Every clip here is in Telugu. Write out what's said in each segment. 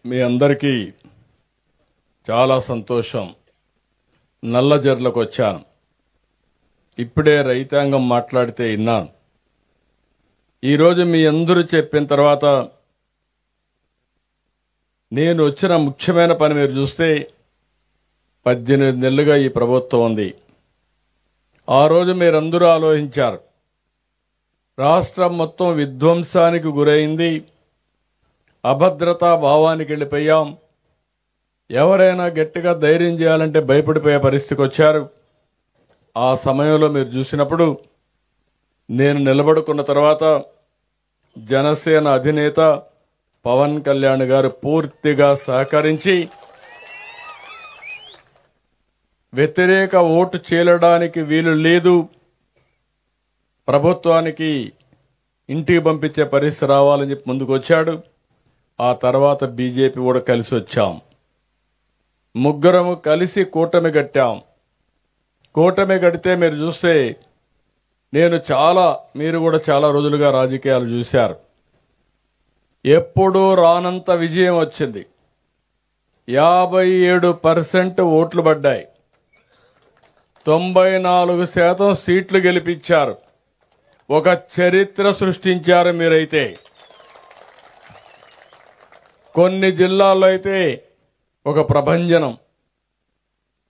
మీ అందరికీ చాలా సంతోషం. నల్లజర్లకు వచ్చాను. ఇప్పుడే రైతాంగం మాట్లాడితే విన్నాను. ఈరోజు మీ అందరూ చెప్పిన తర్వాత నేను వచ్చిన ముఖ్యమైన పని మీరు చూస్తే 18 నెలలుగా ఈ ప్రభుత్వం ఉంది. ఆ రోజు మీరందరూ ఆలోచించారు. రాష్ట్రం మొత్తం విధ్వంసానికి గురైంది. అభద్రతా భావానికి వెళ్ళిపోయాం. ఎవరైనా గట్టిగా ధైర్యం చేయాలంటే భయపడిపోయే పరిస్థితికి వచ్చారు. ఆ సమయంలో మీరు చూసినప్పుడు నేను నిలబడుకున్న తర్వాత జనసేన అధినేత పవన్ కళ్యాణ్ గారు పూర్తిగా సహకరించి వ్యతిరేక ఓటు చీలడానికి వీలు లేదు, ప్రభుత్వానికి ఇంటికి పంపించే పరిస్థితి రావాలని చెప్పి ముందుకు వచ్చాడు. ఆ తర్వాత బీజేపీ కూడా కలిసి వచ్చాం. ముగ్గురము కలిసి కూటమి కట్టాం. కూటమి కడితే మీరు చూస్తే మీరు కూడా చాలా రోజులుగా రాజకీయాలు చూశారు. ఎప్పుడూ రానంత విజయం వచ్చింది. 57% ఓట్లు పడ్డాయి. 94% సీట్లు గెలిపించారు. ఒక చరిత్ర సృష్టించారు మీరైతే. కొన్ని జిల్లాల్లో అయితే ఒక ప్రభంజనం.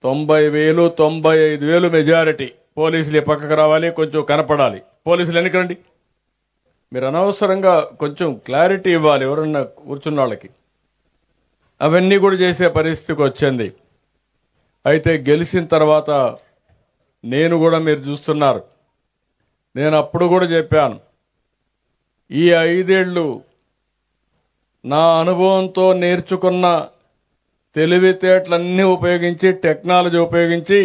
90,000, 95,000 మెజారిటీ. పోలీసులు పక్కకు రావాలి, కొంచెం కనపడాలి. పోలీసులు ఎన్నికండి. మీరు అనవసరంగా కొంచెం క్లారిటీ ఇవ్వాలి ఎవరన్నా కూర్చున్న వాళ్ళకి. అవన్నీ కూడా చేసే పరిస్థితికి వచ్చింది. అయితే గెలిచిన తర్వాత నేను కూడా మీరు చూస్తున్నారు. నేను అప్పుడు కూడా చెప్పాను, ఈ 5 ఏళ్లు నా అనుభవంతో నేర్చుకున్న తెలివితేటలన్నీ ఉపయోగించి, టెక్నాలజీ ఉపయోగించి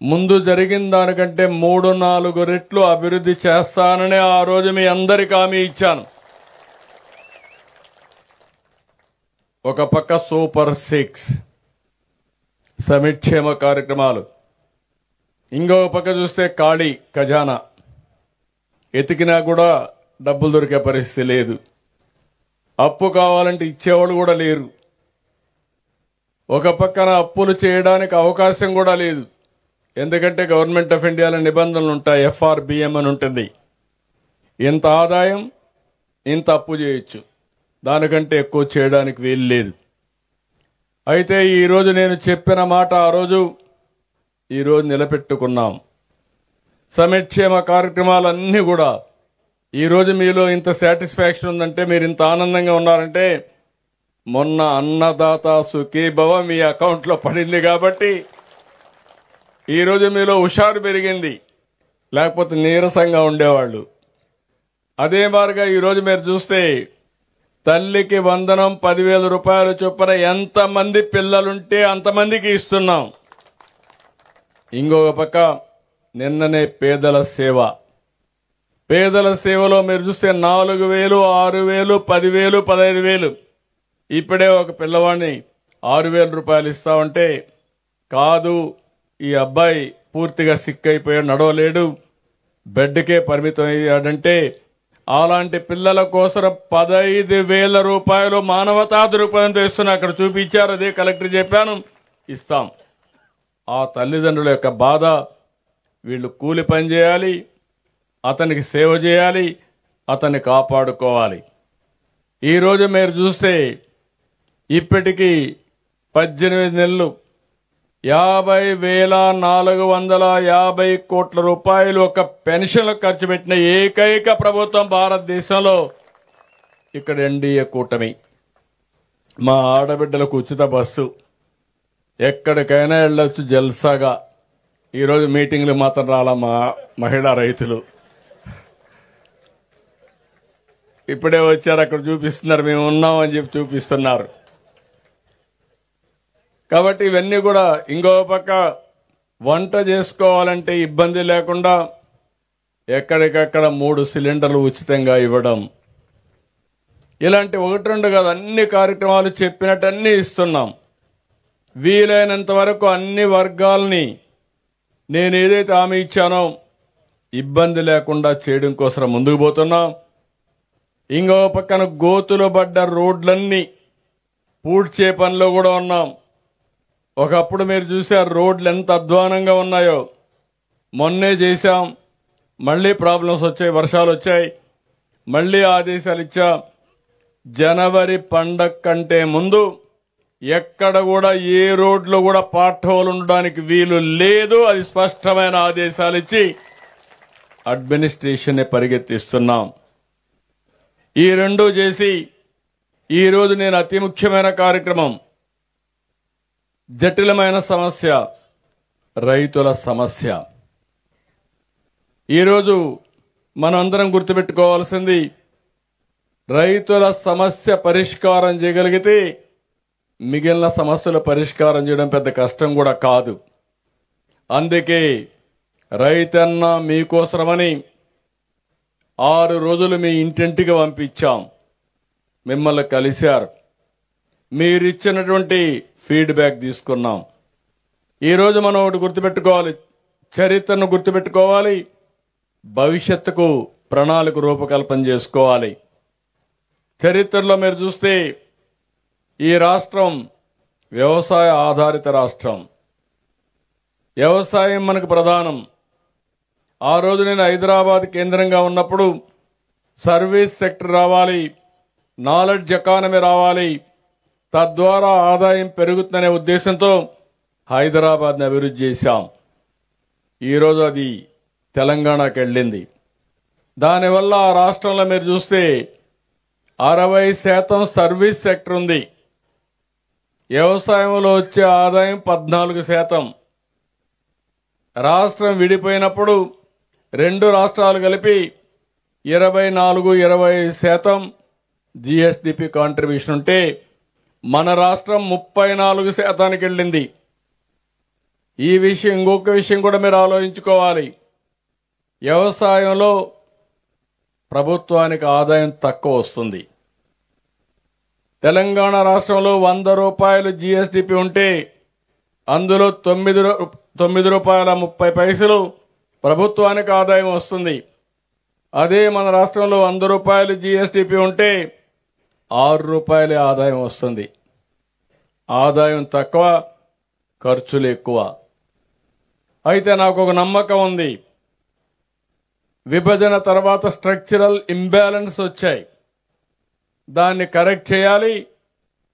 ముందు జరిగిన దానికంటే 3-4 రెట్లు అభివృద్ధి చేస్తానని ఆ రోజు మీ అందరికీ హామీ ఇచ్చాను. ఒక పక్క సూపర్ 6 సంక్షేమ కార్యక్రమాలు, ఇంకో పక్క చూస్తే ఖాళీ ఖజానా. ఎతికినా కూడా డబ్బులు దొరికే పరిస్థితి లేదు. అప్పు కావాలంటే ఇచ్చేవాళ్ళు కూడా లేరు. ఒక పక్కన అప్పులు చేయడానికి అవకాశం కూడా లేదు. ఎందుకంటే గవర్నమెంట్ ఆఫ్ ఇండియాలో నిబంధనలు ఉంటాయి. FRBM అని ఉంటుంది. ఇంత ఆదాయం ఇంత అప్పు చేయొచ్చు, దానికంటే ఎక్కువ చేయడానికి వీలు లేదు. అయితే ఈరోజు నేను చెప్పిన మాట ఆ రోజు ఈరోజు నిలబెట్టుకున్నాం. సంక్షేమ కార్యక్రమాలన్నీ కూడా ఈరోజు మీలో ఇంత సాటిస్ఫాక్షన్ ఉందంటే, మీరు ఇంత ఆనందంగా ఉన్నారంటే మొన్న అన్నదాత సుఖీభవ మీ అకౌంట్లో పడింది కాబట్టి ఈరోజు మీలో హుషారు పెరిగింది. లేకపోతే నీరసంగా ఉండేవాళ్ళు. అదే మాదిరిగా ఈరోజు మీరు చూస్తే తల్లికి వందనం 10,000 రూపాయలు చొప్పున ఎంతమంది పిల్లలుంటే అంతమందికి ఇస్తున్నాం. ఇంకొక పక్క నిన్ననే పేదల సేవ. పేదల సేవలో మీరు చూస్తే 4,000, 6,000, 10,000, 15,000. ఇప్పుడే ఒక పిల్లవాడిని 6,000 రూపాయలు ఇస్తామంటే, కాదు ఈ అబ్బాయి పూర్తిగా సిక్ అయిపోయాడు, నడవలేడు, బెడ్కే పరిమితం అయ్యాడంటే అలాంటి పిల్లల కోసం 15,000 రూపాయలు మానవతా దృక్పథంతో ఇస్తున్నా. అక్కడ చూపించారు, అదే కలెక్టర్ చెప్పాను, ఇస్తాం. ఆ తల్లిదండ్రుల యొక్క బాధ, వీళ్ళు కూలి పని చేయాలి, అతనికి సేవ చేయాలి, అతన్ని కాపాడుకోవాలి. ఈరోజు మీరు చూస్తే ఇప్పటికీ 18 నెలలు 50,450 కోట్ల రూపాయలు ఒక పెన్షన్లకు ఖర్చు పెట్టిన ఏకైక ప్రభుత్వం భారతదేశంలో ఇక్కడ ఎన్డీఏ కూటమి. మా ఆడబిడ్డలకు ఉచిత బస్సు, ఎక్కడికైనా వెళ్ళొచ్చు జల్సాగా. ఈరోజు మీటింగ్లు మాత్రం రాలా మా మహిళా రైతులు. ఇప్పుడే వచ్చారు, అక్కడ చూపిస్తున్నారు, మేము ఉన్నామని చెప్పి చూపిస్తున్నారు. కాబట్టి ఇవన్నీ కూడా. ఇంకో పక్క వంట చేసుకోవాలంటే ఇబ్బంది లేకుండా ఎక్కడికక్కడ 3 సిలిండర్లు ఉచితంగా ఇవ్వడం. ఇలాంటి 1-2 కాదు, అన్ని కార్యక్రమాలు చెప్పినట్టు అన్ని ఇస్తున్నాం. వీలైనంత వరకు అన్ని వర్గాల్ని నేను ఏదైతే హామీ ఇచ్చానో ఇబ్బంది లేకుండా చేయడం కోసం ముందుకు పోతున్నాం. ఇంకో పక్కన గోతులు పడ్డ రోడ్లన్నీ పూడ్చే పనిలో కూడా ఉన్నాం. ఒకప్పుడు మీరు చూశారు రోడ్లు ఎంత అధ్వానంగా ఉన్నాయో. మొన్నే చేశాం, మళ్ళీ ప్రాబ్లమ్స్ వచ్చాయి, వర్షాలు వచ్చాయి, మళ్ళీ ఆదేశాలు ఇచ్చాం. జనవరి పండగ కంటే ముందు ఎక్కడ కూడా ఏ రోడ్లో కూడా పార్ట్ హోల్ ఉండడానికి వీలు లేదు. అది స్పష్టమైన ఆదేశాలు ఇచ్చి అడ్మినిస్ట్రేషన్ పరిగెత్తిస్తున్నాం. ఈ రెండు చేసి ఈరోజు నేను అతి ముఖ్యమైన కార్యక్రమం, జటిలమైన సమస్య, రైతుల సమస్య. ఈరోజు మనందరం గుర్తుపెట్టుకోవాల్సింది, రైతుల సమస్య పరిష్కారం చేయగలిగితే మిగిలిన సమస్యల పరిష్కారం చేయడం పెద్ద కష్టం కూడా కాదు. అందుకే రైతన్న మీకోసమని 6 రోజులు మీ ఇంటింటికి పంపించాం. మిమ్మల్ని కలిశారు, మీరిచ్చినటువంటి ఫీడ్బ్యాక్ తీసుకున్నాం. ఈరోజు మనం ఒకటి గుర్తుపెట్టుకోవాలి, చరిత్రను గుర్తుపెట్టుకోవాలి, భవిష్యత్తుకు ప్రణాళిక రూపకల్పన చేసుకోవాలి. చరిత్రలో మీరు చూస్తే ఈ రాష్ట్రం వ్యవసాయ ఆధారిత రాష్ట్రం. వ్యవసాయం మనకు ప్రధానం. ఆ రోజు నేను హైదరాబాద్ కేంద్రంగా ఉన్నప్పుడు సర్వీస్ సెక్టర్ రావాలి, నాలెడ్జ్ ఎకానమీ రావాలి, తద్వారా ఆదాయం పెరుగుతుందనే ఉద్దేశంతో హైదరాబాద్ని అభివృద్ధి చేశాం. ఈరోజు అది తెలంగాణకు వెళ్ళింది. దానివల్ల ఆ రాష్ట్రంలో మీరు చూస్తే 60% సర్వీస్ సెక్టర్ ఉంది. వ్యవసాయంలో వచ్చే ఆదాయం 14%. రాష్ట్రం విడిపోయినప్పుడు 2 రాష్ట్రాలు కలిపి 24-25% జీఎస్డీపీ కాంట్రిబ్యూషన్ ఉంటే మన రాష్ట్రం 34%కి వెళ్ళింది. ఈ విషయం, ఇంకొక విషయం కూడా మీరు ఆలోచించుకోవాలి. వ్యవసాయంలో ప్రభుత్వానికి ఆదాయం తక్కువ వస్తుంది. తెలంగాణ రాష్ట్రంలో 100 రూపాయలు జీఎస్డీపీ ఉంటే అందులో 9 రూపాయల 30 పైసలు ప్రభుత్వానికి ఆదాయం వస్తుంది. అదే మన రాష్ట్రంలో 100 రూపాయలు జీఎస్డీపీ ఉంటే 6 రూపాయలే ఆదాయం వస్తుంది. ఆదాయం తక్కువ, ఖర్చులు ఎక్కువ. అయితే నాకు ఒక నమ్మకం ఉంది, విభజన తర్వాత స్ట్రక్చరల్ ఇంబ్యాలెన్స్ వచ్చాయి, దాన్ని కరెక్ట్ చేయాలి,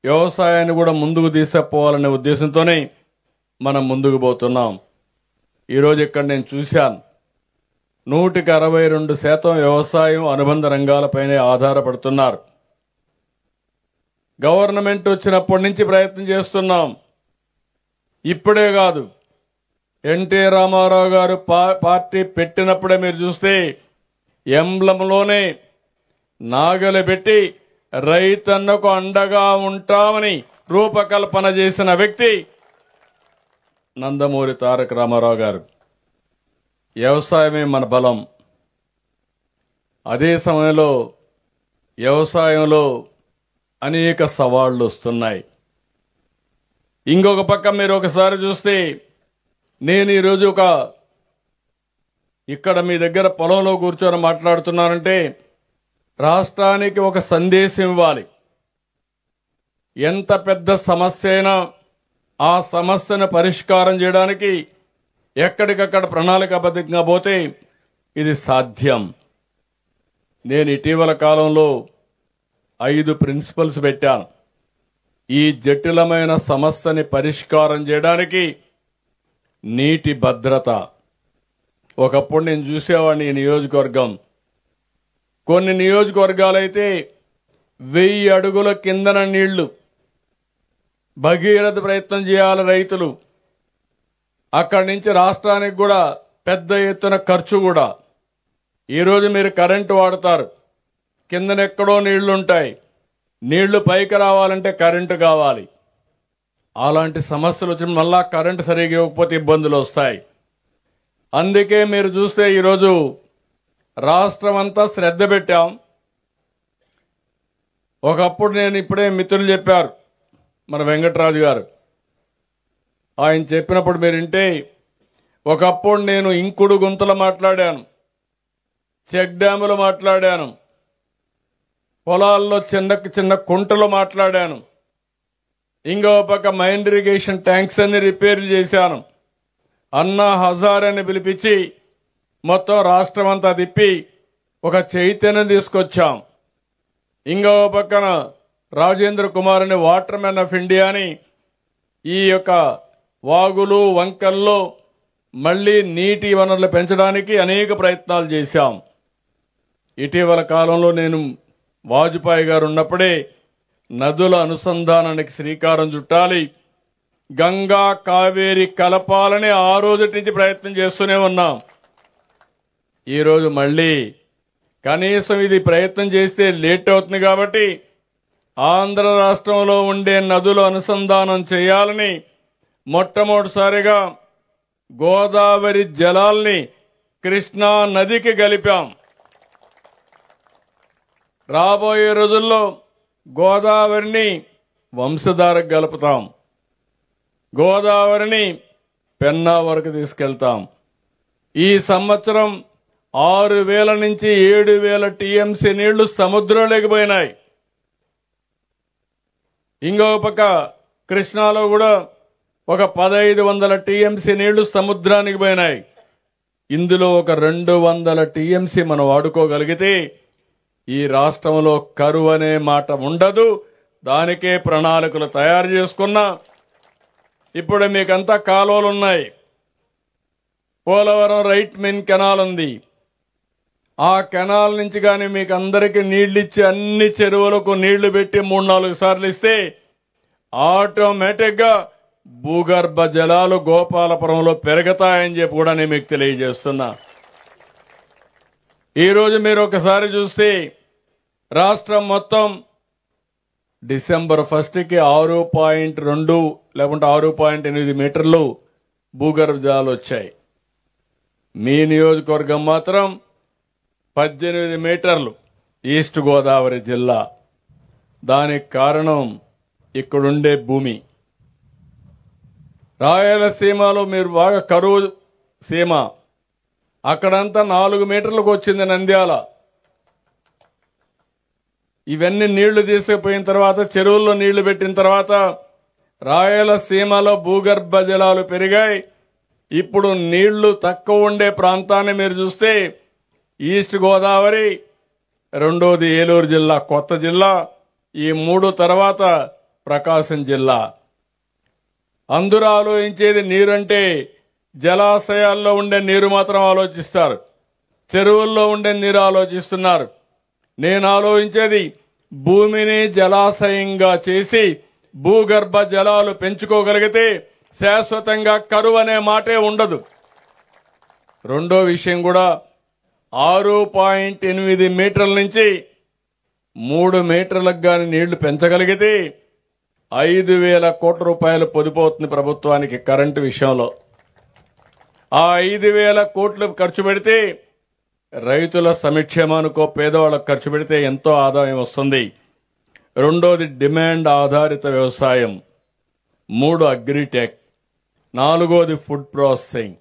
వ్యవసాయాన్ని కూడా ముందుకు తీసుకుపోవాలనే ఉద్దేశంతోనే మనం ముందుకు పోతున్నాం. ఈరోజు ఇక్కడ నేను చూశాను, 162% వ్యవసాయం అనుబంధ రంగాలపైనే ఆధారపడుతున్నారు. గవర్నమెంట్ వచ్చినప్పటి నుంచి ప్రయత్నం చేస్తున్నాం. ఇప్పుడే కాదు, ఎన్టీ రామారావు గారు పార్టీ పెట్టినప్పుడే మీరు చూస్తే ఎంబ్లంలోనే నాగలి పెట్టి రైతన్నకు అండగా ఉంటామని రూపకల్పన చేసిన వ్యక్తి నందమూరి తారక రామారావు గారు. వ్యవసాయమే మన బలం. అదే సమయంలో వ్యవసాయంలో అనేక సవాళ్లు వస్తున్నాయి. ఇంకొక పక్క మీరు ఒకసారి చూస్తే, నేను ఈరోజు ఇక్కడ మీ దగ్గర పొలంలో కూర్చొని మాట్లాడుతున్నానంటే రాష్ట్రానికి ఒక సందేశం ఇవ్వాలి. ఎంత పెద్ద సమస్య అయినా ఆ సమస్యను పరిష్కారం చేయడానికి ఎక్కడికక్కడ ప్రణాళికాబద్ధంగా పోతే ఇది సాధ్యం. నేను ఇటీవల కాలంలో 5 ప్రిన్సిపల్స్ పెట్టాను. ఈ జటిలమైన సమస్యని పరిష్కారం చేయడానికి నీటి భద్రత. ఒకప్పుడు నేను చూసేవాడిని, ఈ నియోజకవర్గం, కొన్ని నియోజకవర్గాలైతే 1000 అడుగుల కిందన నీళ్లు, భగీరథ ప్రయత్నం చేయాలి రైతులు. అక్కడి నుంచి రాష్ట్రానికి కూడా పెద్ద ఎత్తున ఖర్చు కూడా. ఈరోజు మీరు కరెంటు వాడతారు, కిందనెక్కడో నీళ్లుంటాయి, నీళ్లు పైకి రావాలంటే కరెంటు కావాలి. అలాంటి సమస్యలు వచ్చి మళ్ళా కరెంటు సరిగ్గా ఇవ్వకపోతే ఇబ్బందులు వస్తాయి. అందుకే మీరు చూస్తే ఈరోజు రాష్ట్రం అంతా శ్రద్ధ పెట్టాం. ఒకప్పుడు నేను ఇప్పుడే మిత్రులు చెప్పారు, మన వెంకటరాజు గారు, ఆయన చెప్పినప్పుడు మీరు వింటే, ఒకప్పుడు నేను ఇంకుడు గుంతలు మాట్లాడాను, చెక్ డ్యాములు మాట్లాడాను, పొలాల్లో చిన్న కుంటలు మాట్లాడాను. ఇంకో పక్క మైన్ ఇరిగేషన్ ట్యాంక్స్ అన్ని రిపేర్లు చేశాను. అన్నా హజారే అని పిలిపించి మొత్తం రాష్ట్రం అంతా తిప్పి ఒక చైతన్యం తీసుకొచ్చాం. ఇంకో పక్కన రాజేంద్ర కుమార్ అని వాటర్ మ్యాన్ ఆఫ్ ఇండియా అని ఈ యొక్క వాగులు వంకల్లో మళ్లీ నీటి వనరులు పెంచడానికి అనేక ప్రయత్నాలు చేశాం. ఇటీవల కాలంలో నేను వాజ్పేయి గారు ఉన్నప్పుడే నదుల అనుసంధానానికి శ్రీకారం చుట్టాలి, గంగా కావేరి కలపాలని ఆ రోజు నుంచి ప్రయత్నం చేస్తూనే ఉన్నాం. ఈరోజు మళ్లీ కనీసం ఇది ప్రయత్నం చేస్తే లేట్ అవుతుంది కాబట్టి ఆంధ్ర రాష్ట్రంలో ఉండే నదుల అనుసంధానం చేయాలని మొట్టమొదటిసారిగా గోదావరి జలాల్ని కృష్ణా నదికి కలిపాం. రాబోయే రోజుల్లో గోదావరిని వంశధారకు కలుపుతాం, గోదావరిని పెన్నా వరకు తీసుకెళ్తాం. ఈ సంవత్సరం 6,000 నుంచి 7,000 టీఎంసీ నీళ్లు సముద్రంలోకి పోయినాయి. ఇంకొక పక్క కృష్ణాలో కూడా ఒక 1,500 టీఎంసీ నీళ్లు సముద్రానికి పోయినాయి. ఇందులో ఒక 200 టీఎంసీ మనం వాడుకోగలిగితే ఈ రాష్ట్రంలో కరువు అనే మాట ఉండదు. దానికే ప్రణాళికలు తయారు చేసుకున్నా. ఇప్పుడు మీకంతా కాలువలున్నాయి. పోలవరం రైట్ మెయిన్ కెనాల్ ఉంది. ఆ కెనాల్ నుంచి కానీ మీకు అందరికీ నీళ్లు ఇచ్చి అన్ని చెరువులకు నీళ్లు పెట్టి 3-4 సార్లు ఇస్తే ఆటోమేటిక్ గా భూగర్భ జలాలు గోపాలపురంలో పెరుగుతాయని చెప్పి కూడా నేను మీకు తెలియజేస్తున్నా. ఈరోజు మీరు ఒకసారి చూస్తే రాష్ట్రం మొత్తం డిసెంబర్ 1కి 6.2 లేకుంటే 6.8 మీటర్లు భూగర్భ జలాలు వచ్చాయి. మీ నియోజకవర్గం మాత్రం 18 మీటర్లు ఈస్ట్ గోదావరి జిల్లా. దానికి కారణం ఇక్కడుండే భూమి. రాయలసీమలో మీరు బాగా కరువు సీమ, అక్కడంతా 4 మీటర్లకు వచ్చింది నంద్యాల. ఇవన్నీ నీళ్లు తీసుకుపోయిన తర్వాత చెరువుల్లో నీళ్లు పెట్టిన తర్వాత రాయలసీమలో భూగర్భ జలాలు పెరిగాయి. ఇప్పుడు నీళ్లు తక్కువ ఉండే ప్రాంతాన్ని మీరు చూస్తే ఈస్ట్ గోదావరి, రెండోది ఏలూరు జిల్లా కొత్త జిల్లా, ఈ 3 తర్వాత ప్రకాశం జిల్లా. అందరూ ఆలోచించేది నీరంటే జలాశయాల్లో ఉండే నీరు మాత్రం ఆలోచిస్తారు, చెరువుల్లో ఉండే నీరు ఆలోచిస్తున్నారు. నేను ఆలోచించేది భూమిని జలాశయంగా చేసి భూగర్భ జలాలు పెంచుకోగలిగితే శాశ్వతంగా కరువు అనే మాటే ఉండదు. రెండో విషయం కూడా 6.8 మీటర్ల నుంచి 3 మీటర్లకు గాని నీళ్లు పెంచగలిగితే 5,000 కోట్ల రూపాయలు పొదుపవుతుంది ప్రభుత్వానికి కరెంటు విషయంలో. ఆ 5,000 కోట్లు ఖర్చు పెడితే రైతుల సంక్షేమానికో పేదవాళ్ళకు ఖర్చు పెడితే ఎంతో ఆదాయం వస్తుంది. రెండోది డిమాండ్ ఆధారిత వ్యవసాయం, 3 అగ్రిటెక్, 4వది ఫుడ్ ప్రాసెసింగ్,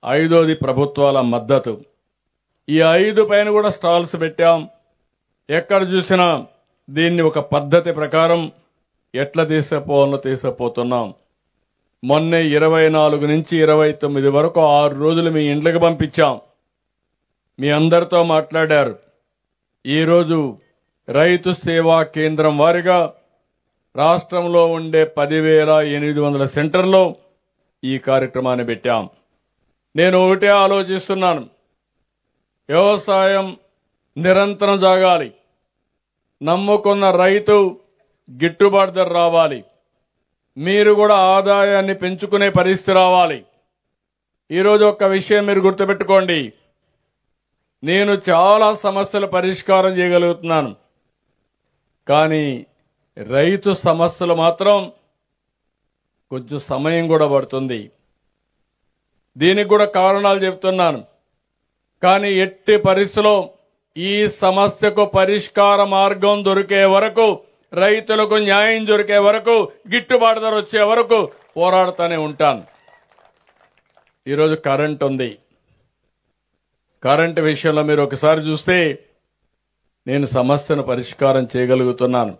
5వది ప్రభుత్వాల మద్దతు. ఈ 5 పైన కూడా స్టాల్స్ పెట్టాం. ఎక్కడ చూసినా దీన్ని ఒక పద్ధతి ప్రకారం ఎట్లా తీసుకుపోవాలో తీసుకుపోతున్నాం. మొన్నే 24 నుంచి 29 వరకు 6 రోజులు మీ ఇండ్లకు పంపించాం. మీ అందరితో మాట్లాడారు. ఈరోజు రైతు సేవా కేంద్రం వారిగా రాష్ట్రంలో ఉండే 10,800 సెంటర్లో ఈ కార్యక్రమాన్ని పెట్టాం. నేను ఒకటే ఆలోచిస్తున్నాను, వ్యవసాయం నిరంతరం సాగాలి, నమ్ముకున్న రైతు గిట్టుబాటు ధర రావాలి, మీరు కూడా ఆదాయాన్ని పెంచుకునే పరిస్థితి రావాలి. ఈరోజు ఒక్క విషయం మీరు గుర్తుపెట్టుకోండి, నేను చాలా సమస్యల పరిష్కారం చేయగలుగుతున్నాను, కానీ రైతు సమస్యలు మాత్రం కొంచెం సమయం కూడా పడుతుంది. దీనికి కూడా కారణాలు చెప్తున్నాను. కానీ ఎట్టి పరిస్థితిలో ఈ సమస్యకు పరిష్కార మార్గం దొరికే వరకు, రైతులకు న్యాయం దొరికే వరకు, గిట్టుబాటు ధర వచ్చే వరకు పోరాడుతూనే ఉంటాను. ఈరోజు కరెంట్ ఉంది. కరెంటు విషయంలో మీరు ఒకసారి చూస్తే నేను సమస్యను పరిష్కారం చేయగలుగుతున్నాను.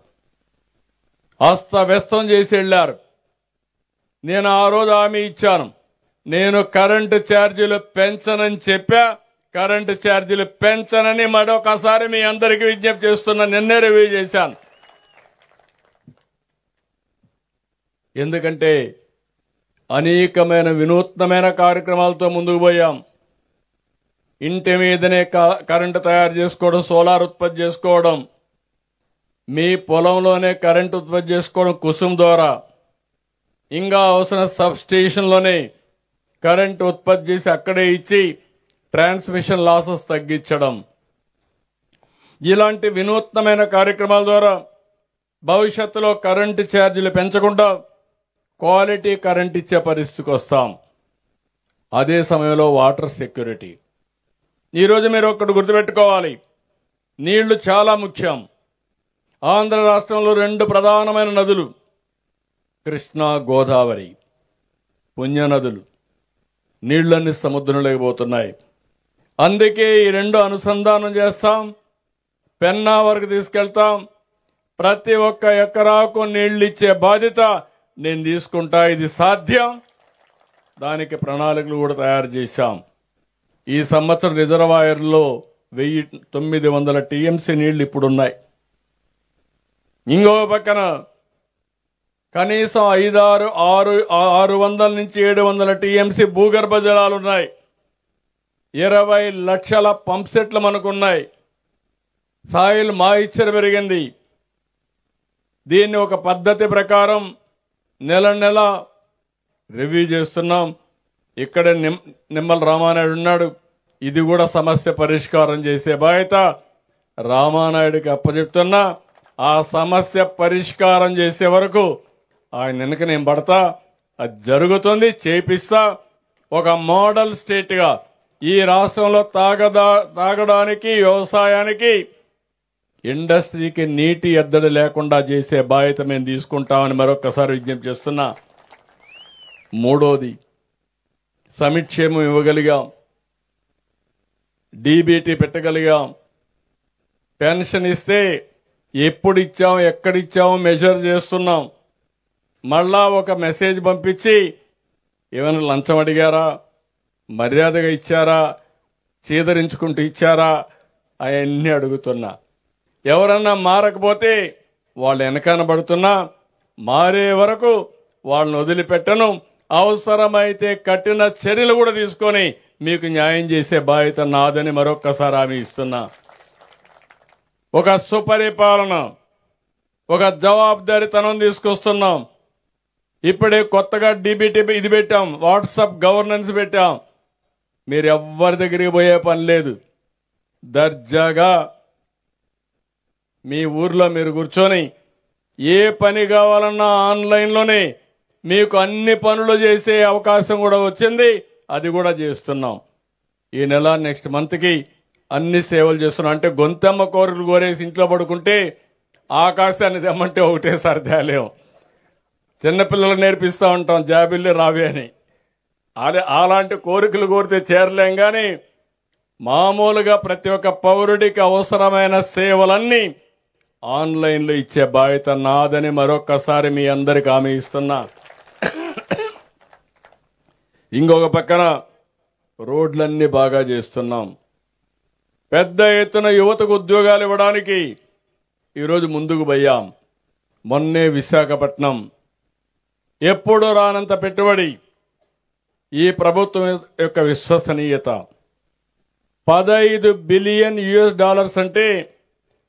అస్తవ్యస్తం చేసి వెళ్లారు. నేను ఆ రోజు హామీ ఇచ్చాను, నేను కరెంటు ఛార్జీలు పెంచనని చెప్పా. కరెంటు ఛార్జీలు పెంచనని మరొకసారి మీ అందరికీ విజ్ఞప్తి చేస్తున్నా. నిన్నే రివ్యూ చేశాను. ఎందుకంటే అనేకమైన వినూత్నమైన కార్యక్రమాలతో ముందుకు పోయాం. ఇంటి మీదనే కరెంటు తయారు చేసుకోవడం, సోలార్ ఉత్పత్తి చేసుకోవడం, మీ పొలంలోనే కరెంటు ఉత్పత్తి చేసుకోవడం కుసుమ్ ద్వారా, ఇంకా అవసరం సబ్ స్టేషన్లోనే కరెంటు ఉత్పత్తి చేసి అక్కడే ఇచ్చి ట్రాన్స్మిషన్ లాసెస్ తగ్గించడం, ఇలాంటి వినూత్నమైన కార్యక్రమాల ద్వారా భవిష్యత్తులో కరెంటు ఛార్జీలు పెంచకుండా క్వాలిటీ కరెంట్ ఇచ్చే పరిస్థితికి వస్తాం. అదే సమయంలో వాటర్ సెక్యూరిటీ. ఈరోజు మీరు ఒక్కటి గుర్తుపెట్టుకోవాలి, నీళ్లు చాలా ముఖ్యం. ఆంధ్ర రాష్ట్రంలో 2 ప్రధానమైన నదులు కృష్ణా, గోదావరి, పుణ్యనదులు. నీళ్లన్నీ సముద్రంలోకి పోతున్నాయి. అందుకే ఈ 2 అనుసంధానం చేస్తాం, పెన్నా వరకు తీసుకెళ్తాం. ప్రతి ఒక్క ఎకరాకు నీళ్లు ఇచ్చే బాధ్యత నేను తీసుకుంటా. ఇది సాధ్యం. దానికి ప్రణాళికలు కూడా తయారు చేశాం. ఈ సంవత్సరం రిజర్వాయర్లో 1900 టీఎంసీ నీళ్లు ఇప్పుడున్నాయి. ఇంకో పక్కన కనీసం 600 నుంచి 700 టీఎంసీ భూగర్భ జలాలున్నాయి. 20 లక్షల పంప్ సెట్లు మనకున్నాయి. సాయిల్ మాయిశ్చర్ పెరిగింది. దీన్ని ఒక పద్ధతి ప్రకారం నెల నెల రివ్యూ చేస్తున్నాం. ఇక్కడ నిమ్మల రామానాయుడు ఉన్నాడు. ఇది కూడా సమస్య పరిష్కారం చేసే బాధ్యత రామానాయుడికి అప్పచెప్తున్నా. ఆ సమస్య పరిష్కారం చేసే వరకు ఆయన వెనక నేను పడతా. అది జరుగుతుంది, చేపిస్తా. ఒక మోడల్ స్టేట్ గా ఈ రాష్ట్రంలో తాగడానికి, వ్యవసాయానికి, ఇండస్ట్రీకి నీటి ఎద్దడి లేకుండా చేసే బాధ్యత మేము తీసుకుంటామని మరొకసారి విజ్ఞప్తి చేస్తున్నా. మూడోది, సమిక్షేమం ఇవ్వగలిగాం, డీబీటీ పెట్టగలిగాం. పెన్షన్ ఇస్తే ఎప్పుడు ఇచ్చాం, ఎక్కడిచ్చామో మెజర్ చేస్తున్నాం. మళ్ళా ఒక మెసేజ్ పంపించి ఏమైనా లంచం అడిగారా, మర్యాదగా ఇచ్చారా, చీదరించుకుంటూ ఇచ్చారా, అవన్నీ అడుగుతున్నా. ఎవరన్నా మారకపోతే వాళ్ళు వెనకాన పడుతున్నా. మారే వరకు వాళ్ళని వదిలిపెట్టను. అవసరమైతే కఠిన చర్యలు కూడా తీసుకొని మీకు న్యాయం చేసే బాధ్యత నాదని మరొక్కసారి హామీ ఇస్తున్నా. ఒక సుపరిపాలన, ఒక జవాబుదారీతనం తీసుకొస్తున్నాం. ఇప్పుడే కొత్తగా డీబీటీ ఇది పెట్టాం, వాట్సాప్ గవర్నెన్స్ పెట్టాం. మీరు ఎవ్వరి దగ్గరికి పోయే పని లేదు. దర్జాగా మీ ఊర్లో మీరు కూర్చొని ఏ పని కావాలన్నా ఆన్లైన్లోనే మీకు అన్ని పనులు చేసే అవకాశం కూడా వచ్చింది. అది కూడా చేస్తున్నాం. ఈ నెల నెక్స్ట్ మంత్కి అన్ని సేవలు చేస్తున్నాం. అంటే గొంతెమ్మ కోరికలు కోరేసి ఇంట్లో పడుకుంటే ఆకాశాన్ని తెమ్మంటే ఒకటేసారి తేలేం. చిన్నపిల్లలు నేర్పిస్తూ ఉంటాం జాబిల్లి రావి అని. అదే అలాంటి కోరికలు కోరితే చేరలేం. కానీ మామూలుగా ప్రతి ఒక్క పౌరుడికి అవసరమైన సేవలన్నీ ఆన్లైన్లో ఇచ్చే బాధ్యత నాదని మరొక్కసారి మీ అందరికి హామీ ఇస్తున్నా. ఇంకొక పక్కన రోడ్లన్నీ బాగా చేస్తున్నాం. పెద్ద ఎత్తున యువతకు ఉద్యోగాలు ఇవ్వడానికి ఈరోజు ముందుకు పోయాం. మొన్నే విశాఖపట్నం ఎప్పుడు రానంత పెట్టుబడి, ఈ ప్రభుత్వం యొక్క విశ్వసనీయత. $15 బిలియన్ అంటే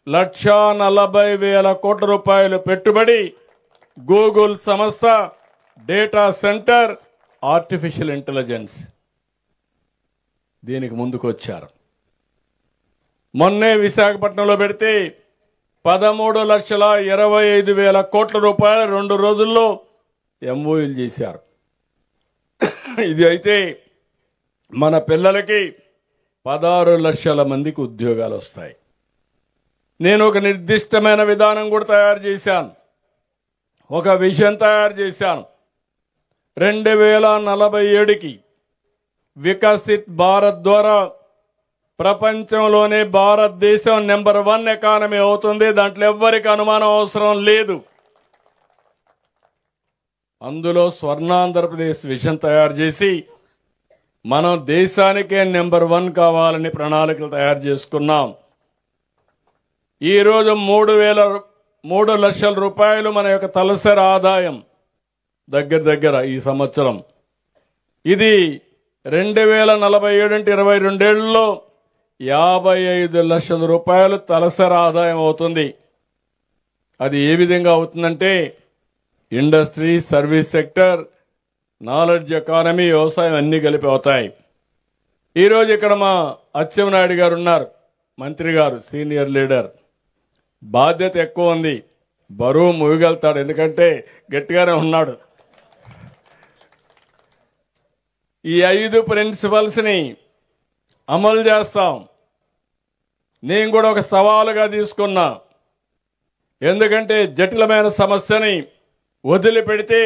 ₹1,40,000 పెట్టుబడి. గూగుల్ సంస్థ, డేటా సెంటర్, ఆర్టిఫిషియల్ ఇంటెలిజెన్స్ దీనికి ముందుకొచ్చారు. మొన్నే విశాఖపట్నంలో పెడితే ₹13,25,000 2 రోజుల్లో ఎంఓయూలు చేశారు. ఇది అయితే మన పిల్లలకి 16 లక్షల మందికి ఉద్యోగాలు వస్తాయి. నేను ఒక నిర్దిష్టమైన విధానం కూడా తయారు చేశాను, ఒక విజన్ తయారు చేశాను. 2047కి వికసిత్ భారత్ ద్వారా ప్రపంచంలోనే భారతదేశం నెంబర్ 1 ఎకానమీ అవుతుంది. దాంట్లో ఎవ్వరికి అనుమానం అవసరం లేదు. అందులో స్వర్ణాంధ్రప్రదేశ్ విజన్ తయారు చేసి మనం దేశానికే నెంబర్ 1 కావాలని ప్రణాళికలు తయారు చేసుకున్నాం. ఈరోజు 3 లక్షల రూపాయలు మన యొక్క తలసరి ఆదాయం దగ్గర ఈ సంవత్సరం. ఇది 2047 అంటే 22 ఏళ్లలో 55 లక్షల రూపాయలు తలసరి ఆదాయం అవుతుంది. అది ఏ విధంగా అవుతుందంటే industry, service sector, knowledge economy, వ్యవసాయం అన్ని కలిపి అవుతాయి. ఈరోజు ఇక్కడ మా అచ్చెన్నాయుడు గారు ఉన్నారు, మంత్రి గారు, సీనియర్ లీడర్. బాధ్యత ఎక్కువ ఉంది, బరువు మోయగలుగుతాడు, ఎందుకంటే గట్టిగానే ఉన్నాడు. ఈ 5 ప్రిన్సిపల్స్ ని అమలు చేస్తాం. నేను కూడా ఒక సవాలుగా తీసుకున్నా. ఎందుకంటే జటిలమైన సమస్యని వదిలిపెడితే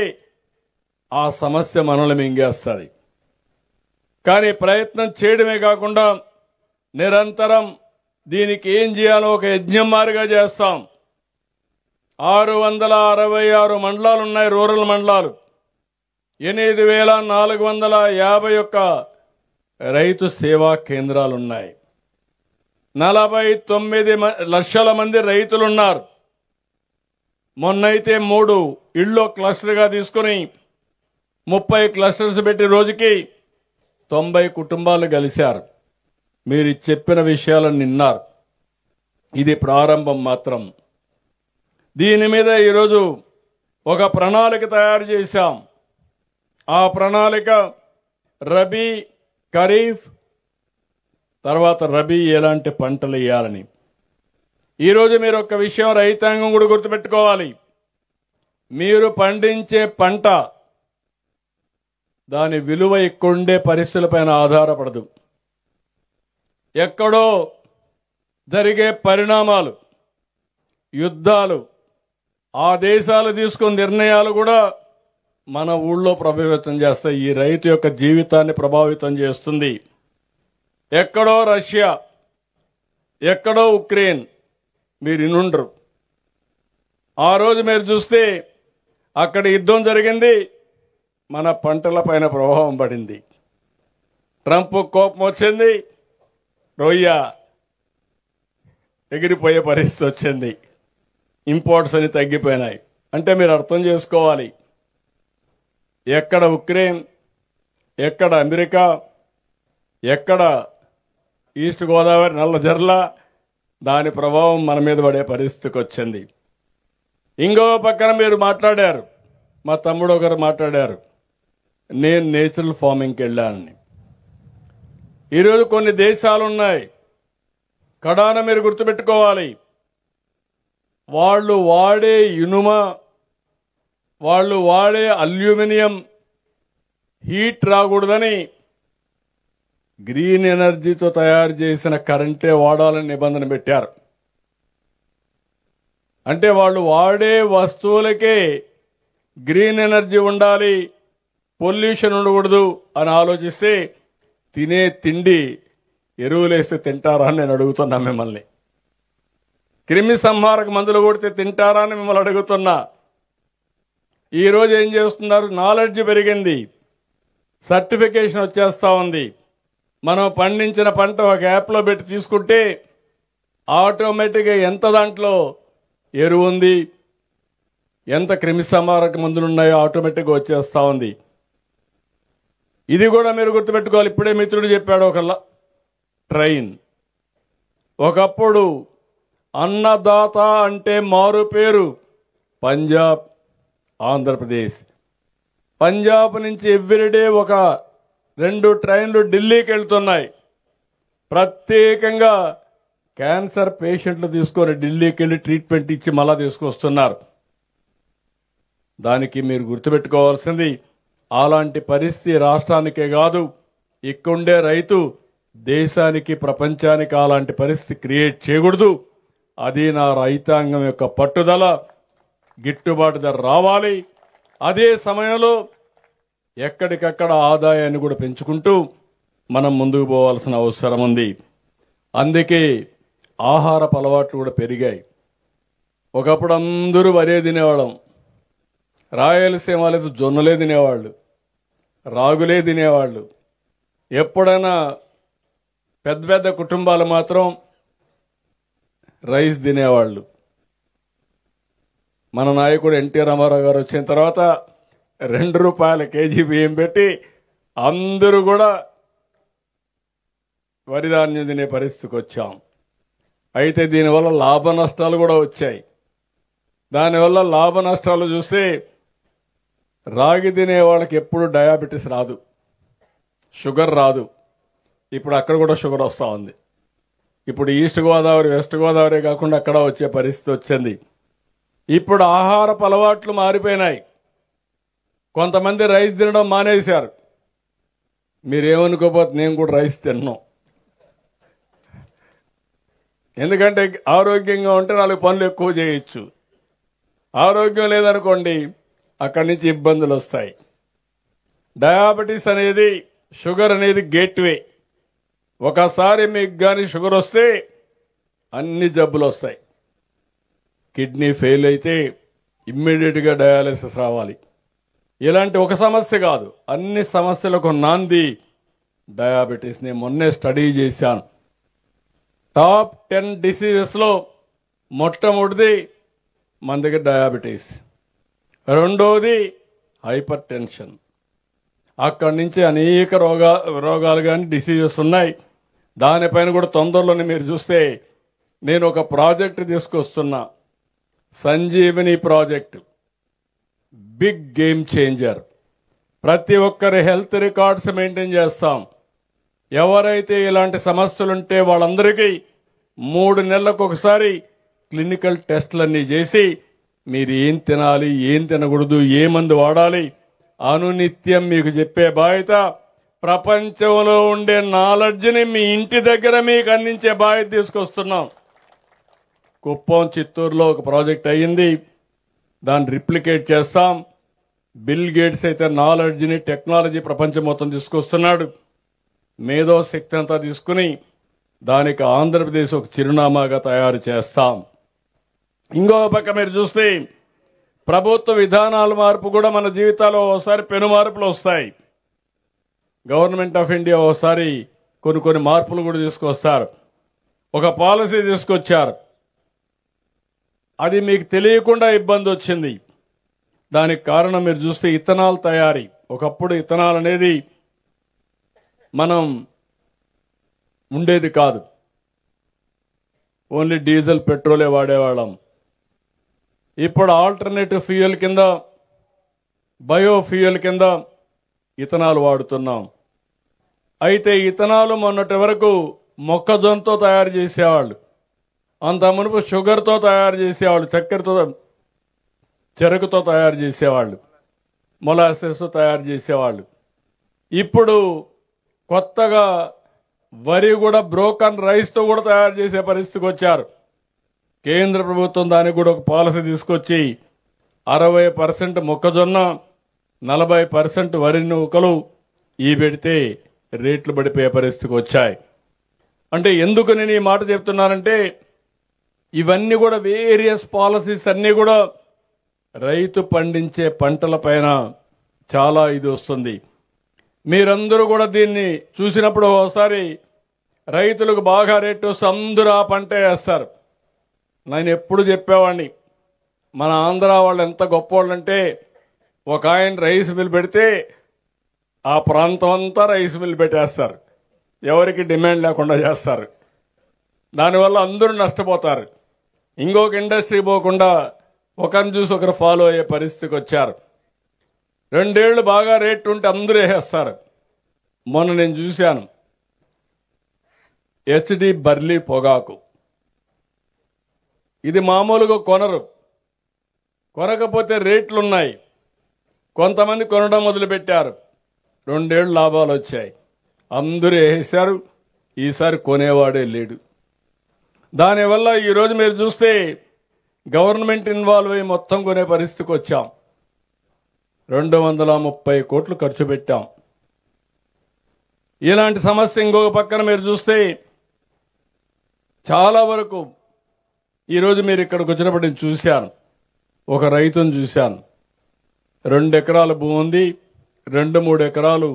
ఆ సమస్య మనల్ని మింగేస్తుంది. కానీ ప్రయత్నం చేయడమే కాకుండా నిరంతరం దీనికి ఏం చేయాలో ఒక యజ్ఞం మారిగా చేస్తాం. 666 మండలాలు ఉన్నాయి, రూరల్ మండలాలు. 8451 రైతు సేవా కేంద్రాలున్నాయి. 49 లక్షల మంది రైతులున్నారు. మొన్నైతే 3 ఇళ్ళు క్లస్టర్గా తీసుకుని 30 క్లస్టర్స్ పెట్టి రోజుకి 90 కుటుంబాలు కలిశారు. మీరు చెప్పిన విషయాలను విన్నారు. ఇది ప్రారంభం మాత్రం. దీని మీద ఈరోజు ఒక ప్రణాళిక తయారు చేశాం. ఆ ప్రణాళిక రబీ, ఖరీఫ్, తర్వాత రబీ ఎలాంటి పంటలు వేయాలని. ఈరోజు మీరు ఒక విషయం రైతాంగం కూడా గుర్తుపెట్టుకోవాలి. మీరు పండించే పంట దాని విలువ ఎక్కువండే పరిస్థితులపైన ఆధారపడదు. ఎక్కడో జరిగే పరిణామాలు, యుద్ధాలు, ఆ దేశాలు తీసుకున్న నిర్ణయాలు కూడా మన ఊళ్ళో ప్రభావితం చేస్తాయి. ఈ రైతు యొక్క జీవితాన్ని ప్రభావితం చేస్తుంది. ఎక్కడో రష్యా, ఎక్కడో ఉక్రెయిన్, మీరు ఇనుండరు. ఆ రోజు మీరు చూస్తే అక్కడ యుద్ధం జరిగింది, మన పంటల పైన ప్రభావం పడింది. ట్రంప్ కోపం వచ్చింది, రొయ్య ఎగిరిపోయే పరిస్థితి వచ్చింది. ఇంపోర్ట్స్ అని తగ్గిపోయినాయి. అంటే మీరు అర్థం చేసుకోవాలి, ఎక్కడ ఉక్రెయిన్, ఎక్కడ అమెరికా, ఎక్కడ ఈస్ట్ గోదావరి, నల్లజర్ల, దాని ప్రభావం మన మీద పడే పరిస్థితికి వచ్చింది. ఇంకో పక్కన మీరు మాట్లాడారు, మా తమ్ముడు ఒకరు మాట్లాడారు, నేను నేచురల్ ఫార్మింగ్కి వెళ్ళానని. ఈరోజు కొన్ని దేశాలు ఉన్నాయి, కడాన మీరు గుర్తుపెట్టుకోవాలి, వాళ్ళు వాడే ఇనుమ, వాళ్ళు వాడే అల్యూమినియం హీట్ రాకూడదని గ్రీన్ ఎనర్జీతో తయారు చేసిన కరెంటే వాడాలని నిబంధన పెట్టారు. అంటే వాళ్ళు వాడే వస్తువులకే గ్రీన్ ఎనర్జీ ఉండాలి, పొల్యూషన్ ఉండకూడదు అని ఆలోచిస్తే తినే తిండి ఎరువులేస్తే తింటారా అని నేను అడుగుతున్నా మిమ్మల్ని. క్రిమి సంహారక మందులు కొడితే తింటారా అని మిమ్మల్ని అడుగుతున్నా. ఈరోజు ఏం చేస్తున్నారు, నాలెడ్జ్ పెరిగింది, సర్టిఫికేషన్ వచ్చేస్తా ఉంది. మనం పండించిన పంట ఒక యాప్లో పెట్టి తీసుకుంటే ఆటోమేటిక్గా ఎంత దాంట్లో ఎరువు ఉంది, ఎంత క్రిమి సంహారక మందులు ఉన్నాయో ఆటోమేటిక్గా వచ్చేస్తా ఉంది. ఇది కూడా మీరు గుర్తుపెట్టుకోవాలి. ఇప్పుడే మిత్రుడు చెప్పాడు ఒక ట్రైన్. ఒకప్పుడు అన్నదాత అంటే మారు పేరు పంజాబ్, ఆంధ్రప్రదేశ్. పంజాబ్ నుంచి ఎవ్రీడే ఒక 2 ట్రైన్లు ఢిల్లీకి వెళ్తున్నాయి. ప్రత్యేకంగా క్యాన్సర్ పేషెంట్లు తీసుకొని ఢిల్లీకి వెళ్ళి ట్రీట్మెంట్ ఇచ్చి మళ్ళా తీసుకొస్తున్నారు. దానికి మీరు గుర్తుపెట్టుకోవాల్సింది, అలాంటి పరిస్థితి రాష్ట్రానికే కాదు, ఇక్కడుండే రైతు దేశానికి, ప్రపంచానికి అలాంటి పరిస్థితి క్రియేట్ చేయకూడదు. అది నా రైతాంగం యొక్క పట్టుదల. గిట్టుబాటు ధర రావాలి. అదే సమయంలో ఎక్కడికక్కడ ఆదాయాన్ని కూడా పెంచుకుంటూ మనం ముందుకు పోవాల్సిన అవసరం ఉంది. అందుకే ఆహారపు అలవాట్లు కూడా పెరిగాయి. ఒకప్పుడు అందరూ వరే తినేవాళ్ళం, రాయలసీమ వాళ్ళు జొన్నలే తినేవాళ్ళు, రాగులే తినేవాళ్ళు. ఎప్పుడైనా పెద్ద పెద్ద కుటుంబాలు మాత్రం రైస్ తినేవాళ్ళు. మన నాయకుడు ఎన్టీ రామారావు గారు వచ్చిన తర్వాత ₹2 కేజీ బియ్యం పెట్టి అందరూ కూడా వరిధాన్యం తినే పరిస్థితికి వచ్చాం. అయితే దీనివల్ల లాభ నష్టాలు కూడా వచ్చాయి. దానివల్ల లాభ నష్టాలు చూస్తే రాగి తినే వాళ్ళకి ఎప్పుడు డయాబెటీస్ రాదు, షుగర్ రాదు. ఇప్పుడు అక్కడ కూడా షుగర్ వస్తూ ఉంది. ఇప్పుడు ఈస్ట్ గోదావరి వెస్ట్ గోదావరి కాకుండా అక్కడ వచ్చే పరిస్థితి వచ్చింది. ఇప్పుడు ఆహారపు అలవాట్లు మారిపోయినాయి. కొంతమంది రైస్ తినడం మానేశారు. మీరేమనుకోపోతే నేను కూడా రైస్ తిన్నాను. ఎందుకంటే ఆరోగ్యంగా ఉంటే 4 పనులు ఎక్కువ చేయొచ్చు. ఆరోగ్యం లేదనుకోండి అక్కడి నుంచి ఇబ్బందులు వస్తాయి. డయాబెటీస్ అనేది, షుగర్ అనేది గేట్వే. ఒకసారి మీకు కానీ షుగర్ వస్తే అన్ని జబ్బులు వస్తాయి. కిడ్నీ ఫెయిల్ అయితే ఇమ్మీడియట్గా డయాలసిస్ రావాలి. ఇలాంటి ఒక సమస్య కాదు, అన్ని సమస్యలకు నాంది డయాబెటీస్. నేను మొన్నే స్టడీ చేశాను. టాప్ 10 డిసీజెస్లో మొట్టమొదటిది మన దగ్గర డయాబెటీస్, రెండోది హైపర్ టెన్షన్. అక్కడి నుంచి అనేక రోగాలు కానీ డిసీజెస్ ఉన్నాయి. దానిపైన కూడా తొందరలోనే మీరు చూస్తే నేను ఒక ప్రాజెక్ట్ తీసుకొస్తున్నా, Sanjeevani project. Big game changer. ప్రతి ఒక్కరి హెల్త్ రికార్డ్స్ మెయింటైన్ చేస్తాం. ఎవరైతే ఇలాంటి సమస్యలుంటే వాళ్ళందరికీ 3 నెలలకు ఒకసారి క్లినికల్ టెస్టులన్నీ చేసి మీరు ఏం తినాలి, ఏం తినకూడదు, ఏ మందు వాడాలి అనునిత్యం మీకు చెప్పే బాధ్యత, ప్రపంచంలో ఉండే నాలెడ్జ్ని మీ ఇంటి దగ్గర మీకు అందించే బాధ్యత తీసుకొస్తున్నాం. కుప్పం, చిత్తూరులో ఒక ప్రాజెక్ట్ అయ్యింది. దాన్ని రిప్లికేట్ చేస్తాం. బిల్ గేట్స్ అయితే నాలెడ్జ్ని, టెక్నాలజీ ప్రపంచం మొత్తం తీసుకొస్తున్నాడు. మేధో శక్తి అంతా తీసుకుని దానికి ఆంధ్రప్రదేశ్ ఒక చిరునామాగా తయారు చేస్తాం. ఇంకో పక్క మీరు చూస్తే ప్రభుత్వ విధానాల మార్పు కూడా మన జీవితాల్లో ఓసారి పెను మార్పులు వస్తాయి. గవర్నమెంట్ ఆఫ్ ఇండియా ఓసారి కొన్ని మార్పులు కూడా తీసుకొస్తారు. ఒక పాలసీ తీసుకొచ్చారు, అది మీకు తెలియకుండా ఇబ్బంది వచ్చింది. దానికి కారణం మీరు చూస్తే ఇథనాల్ తయారీ. ఒకప్పుడు ఇథనాల్ అనేది మనం ఉండేది కాదు, ఓన్లీ డీజిల్ పెట్రోలే వాడేవాళ్ళం. ఇప్పుడు ఆల్టర్నేటివ్ ఫ్యూయల్ కింద, బయోఫ్యూయల్ కింద ఇథనాల్ వాడుతున్నాం. అయితే ఇథనాల్ మొన్నటి వరకు మొక్కజొన్నతో తయారు చేసేవాళ్ళు, అంత మునుపు షుగర్తో తయారు చేసేవాళ్ళు, చక్కెరతో, చెరుకుతో తయారు చేసేవాళ్ళు, మొలాసెస్తో తయారు చేసేవాళ్ళు. ఇప్పుడు కొత్తగా వరి కూడా బ్రోకన్ రైస్తో కూడా తయారు చేసే పరిస్థితికి వచ్చారు. కేంద్ర ప్రభుత్వం దానికి కూడా ఒక పాలసీ తీసుకొచ్చి 60% మొక్కజొన్న, 40% వరి నూకలు ఈ పెడితే రేట్లు పడిపోయే పరిస్థితికి వచ్చాయి. అంటే ఎందుకు నేను ఈ మాట చెప్తున్నానంటే ఇవన్నీ కూడా వేరియస్ పాలసీస్ అన్నీ కూడా రైతు పండించే పంటల పైన చాలా ఇది వస్తుంది. మీరందరూ కూడా దీన్ని చూసినప్పుడు ఒకసారి రైతులకు బాగా రేటు వస్తే అందరూ ఆ పంటే వేస్తారు. నేను ఎప్పుడు చెప్పేవాడిని, మన ఆంధ్ర వాళ్ళు ఎంత గొప్పవాళ్ళంటే ఒక ఆయన రైస్ మిల్ పెడితే ఆ ప్రాంతం అంతా రైస్ మిల్ పెట్టేస్తారు, ఎవరికి డిమాండ్ లేకుండా చేస్తారు. దానివల్ల అందరూ నష్టపోతారు. ఇంకొక ఇండస్ట్రీ పోకుండా ఒకరిని చూసి ఒకరు ఫాలో అయ్యే పరిస్థితికి వచ్చారు. 2 ఏళ్లు బాగా రేటు ఉంటే అందరూ వేసేస్తారు. మొన్న నేను చూశాను, హెచ్డి బర్లీ పొగాకు, ఇది మామూలుగా కొనరు, కొనకపోతే రేట్లున్నాయి. కొంతమంది కొనడం మొదలుపెట్టారు. 2 ఏళ్లు లాభాలు వచ్చాయి, అందరూ వేసేశారు. ఈసారి కొనేవాడే లేడు. దానివల్ల ఈరోజు మీరు చూస్తే గవర్నమెంట్ ఇన్వాల్వ్ అయ్యి మొత్తం కొనే పరిస్థితికి వచ్చాం. 230 కోట్లు ఖర్చు పెట్టాం. ఇలాంటి సమస్య ఇంకొక పక్కన మీరు చూస్తే చాలా వరకు ఈరోజు మీరు ఇక్కడికి వచ్చినప్పుడు నేను చూశాను, ఒక రైతును చూశాను. 2 ఎకరాల భూమి ఉంది, 2-3 ఎకరాలు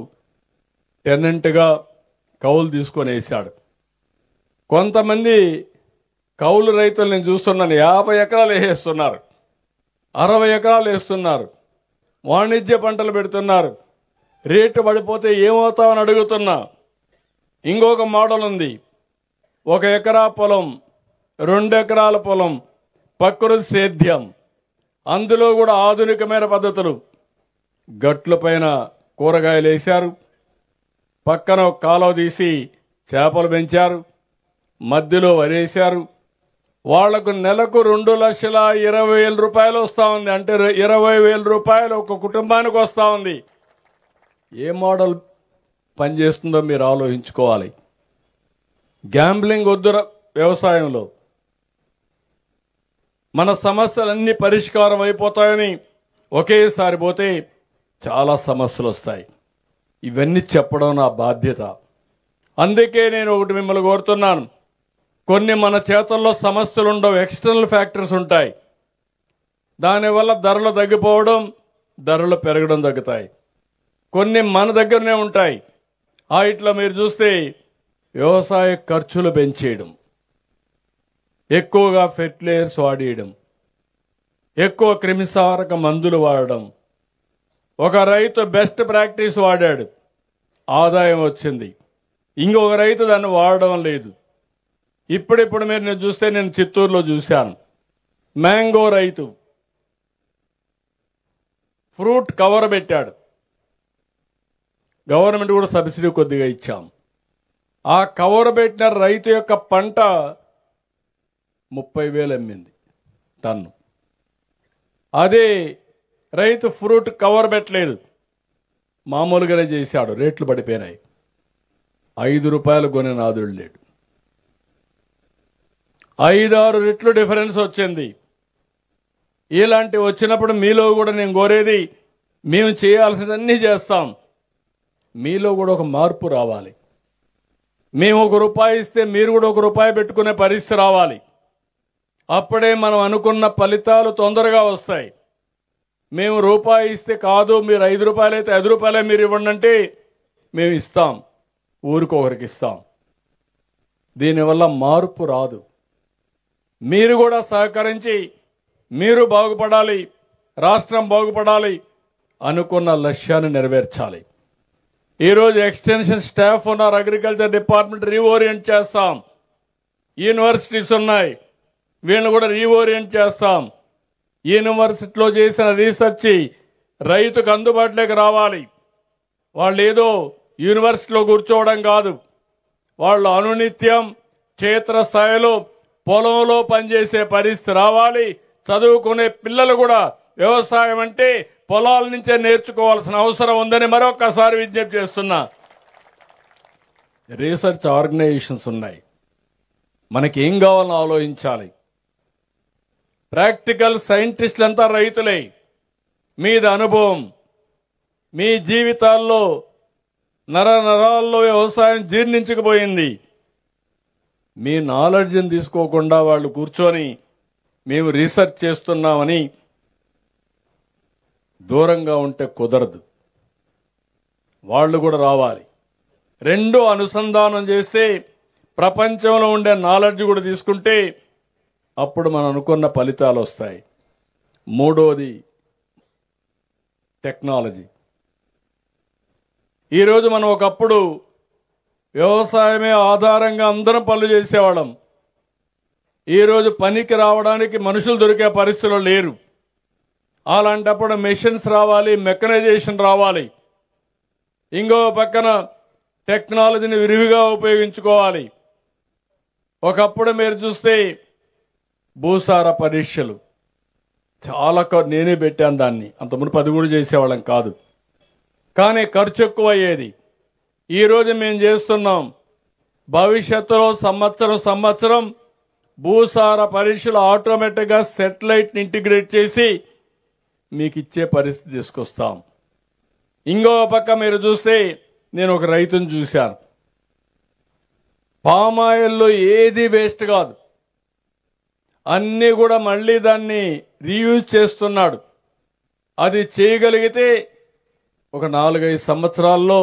టెనెంట్గా కౌలు తీసుకొని వేశాడు. కొంతమంది కౌలు రైతులు నేను చూస్తున్నాను 50 ఎకరాలు వేసేస్తున్నారు, 60 ఎకరాలు వేస్తున్నారు, వాణిజ్య పంటలు పెడుతున్నారు. రేటు పడిపోతే ఏమవుతామని అడుగుతున్నా. ఇంకొక మోడల్ ఉంది, 1 ఎకరా పొలం, 2 ఎకరాల పొలం, ప్రకృతి సేద్యం, అందులో కూడా ఆధునికమైన పద్ధతులు. గట్ల పైన కూరగాయలు వేశారు, పక్కన ఒక కాలువ తీసి చేపలు పెంచారు, మధ్యలో వరేశారు. వాళ్లకు నెలకు 2,20,000 రూపాయలు వస్తా ఉంది. అంటే 20,000 రూపాయలు ఒక కుటుంబానికి వస్తా ఉంది. ఏ మోడల్ పనిచేస్తుందో మీరు ఆలోచించుకోవాలి. గ్యాంబ్లింగ్ వద్దు వ్యవసాయంలో. మన సమస్యలన్నీ పరిష్కారం అయిపోతాయని ఒకేసారి పోతే చాలా సమస్యలు వస్తాయి. ఇవన్నీ చెప్పడం నా బాధ్యత. అందుకే నేను ఒకటి మిమ్మల్ని కోరుతున్నాను. కొన్ని మన చేతుల్లో సమస్యలు ఉండవు, ఎక్స్టర్నల్ ఫ్యాక్టర్స్ ఉంటాయి. దానివల్ల ధరలు తగ్గిపోవడం, ధరలు పెరగడం తగ్గుతాయి. కొన్ని మన దగ్గరనే ఉంటాయి. ఇట్లా మీరు చూస్తే వ్యవసాయ ఖర్చులు పెంచేయడం, ఎక్కువగా ఫెర్టిలైజర్స్ వాడేయడం, ఎక్కువ క్రిమిసంహారక మందులు వాడడం. ఒక రైతు బెస్ట్ ప్రాక్టీస్ వాడాడు, ఆదాయం వచ్చింది. ఇంకొక రైతు దాన్ని వాడడం లేదు. ఇప్పుడిప్పుడు నేను చూస్తే నేను చిత్తూరులో చూశాను. మ్యాంగో రైతు ఫ్రూట్ కవర్ పెట్టాడు. గవర్నమెంట్ కూడా సబ్సిడీ కొద్దిగా ఇచ్చాం. ఆ కవర్ పెట్టిన రైతు యొక్క పంట 30,000 అమ్మింది టన్ను. అదే రైతు ఫ్రూట్ కవర్ పెట్టలేదు, మామూలుగానే చేశాడు, రేట్లు పడిపోయినాయి. 5 రూపాయలు కొనే నాదుడు లేడు. 5-6 రెట్లు డిఫరెన్స్ వచ్చింది. ఇలాంటి వచ్చినప్పుడు మీలో కూడా నేను కోరేది, మేము చేయాల్సినవన్నీ చేస్తాం, మీలో కూడా ఒక మార్పు రావాలి. మేము 1 రూపాయి ఇస్తే మీరు కూడా 1 రూపాయి పెట్టుకునే పరిస్థితి రావాలి. అప్పుడే మనం అనుకున్న ఫలితాలు తొందరగా వస్తాయి. మేము రూపాయి ఇస్తే కాదు, మీరు 5 రూపాయలు అయితే 5 రూపాయలే మీరు ఇవ్వండి అంటే మేము ఇస్తాం, ఊరికొకరికి ఇస్తాం. దీనివల్ల మార్పు రాదు. మీరు కూడా సహకరించి మీరు బాగుపడాలి, రాష్ట్రం బాగుపడాలి, అనుకున్న లక్ష్యాన్ని నెరవేర్చాలి. ఈరోజు ఎక్స్టెన్షన్ స్టాఫ్ ఉన్నారు, అగ్రికల్చర్ డిపార్ట్మెంట్ రీఓరియంట్ చేస్తాం. యూనివర్సిటీస్ ఉన్నాయి, వీళ్ళని కూడా రీఓరియంట్ చేస్తాం. యూనివర్సిటీలో చేసిన రీసెర్చ్ రైతుకు అందుబాటులోకి రావాలి. వాళ్ళు ఏదో యూనివర్సిటీలో కూర్చోవడం కాదు, వాళ్ళు అనునిత్యం క్షేత్రస్థాయిలో పొలంలో పనిచేసే పరిస్థితి రావాలి. చదువుకునే పిల్లలు కూడా వ్యవసాయం అంటే పొలాల నుంచే నేర్చుకోవాల్సిన అవసరం ఉందని మరొకసారి విజ్ఞప్తి చేస్తున్నా. రీసెర్చ్ ఆర్గనైజేషన్స్ ఉన్నాయి, మనకి ఏం కావాలని ఆలోచించాలి. ప్రాక్టికల్ సైంటిస్టులంతా రైతులే. మీది అనుభవం, మీ జీవితాల్లో నరాల్లో వ్యవసాయం జీర్ణించుకుపోయింది. మీ నాలెడ్జ్ని తీసుకోకుండా వాళ్ళు కూర్చొని మేము రీసెర్చ్ చేస్తున్నామని దూరంగా ఉంటే కుదరదు. వాళ్ళు కూడా రావాలి. రెండు అనుసంధానం చేస్తే ప్రపంచంలో ఉండే నాలెడ్జ్ కూడా తీసుకుంటే అప్పుడు మనం అనుకున్న ఫలితాలు వస్తాయి. మూడోది టెక్నాలజీ. ఈరోజు మనం ఒకప్పుడు వ్యవసాయమే ఆధారంగా అందరం పనులు చేసేవాళ్ళం. ఈరోజు పనికి రావడానికి మనుషులు దొరికే పరిస్థితులు లేరు. అలాంటప్పుడు మెషిన్స్ రావాలి, మెకనైజేషన్ రావాలి. ఇంకో పక్కన టెక్నాలజీని విరివిగా ఉపయోగించుకోవాలి. ఒకప్పుడు మీరు చూస్తే భూసార పరీక్షలు చాలా నేనే పెట్టాను దాన్ని, అంతకుముందు 10 కూడా చేసేవాళ్ళం కాదు, కానీ ఖర్చు ఎక్కువ అయ్యేది. ఈరోజు మేము చేస్తున్నాం. భవిష్యత్తులో సంవత్సరం భూసార పరీక్షలు ఆటోమేటిక్గా సెటిలైట్ని ఇంటిగ్రేట్ చేసి మీకు ఇచ్చే పరిస్థితి తీసుకొస్తాం. ఇంకో పక్క మీరు చూస్తే నేను ఒక రైతును చూశాను. పామాయిల్లో ఏది వేస్ట్ కాదు, అన్నీ కూడా మళ్ళీ దాన్ని రీయూజ్ చేస్తున్నాడు. అది చేయగలిగితే ఒక 4-5 సంవత్సరాల్లో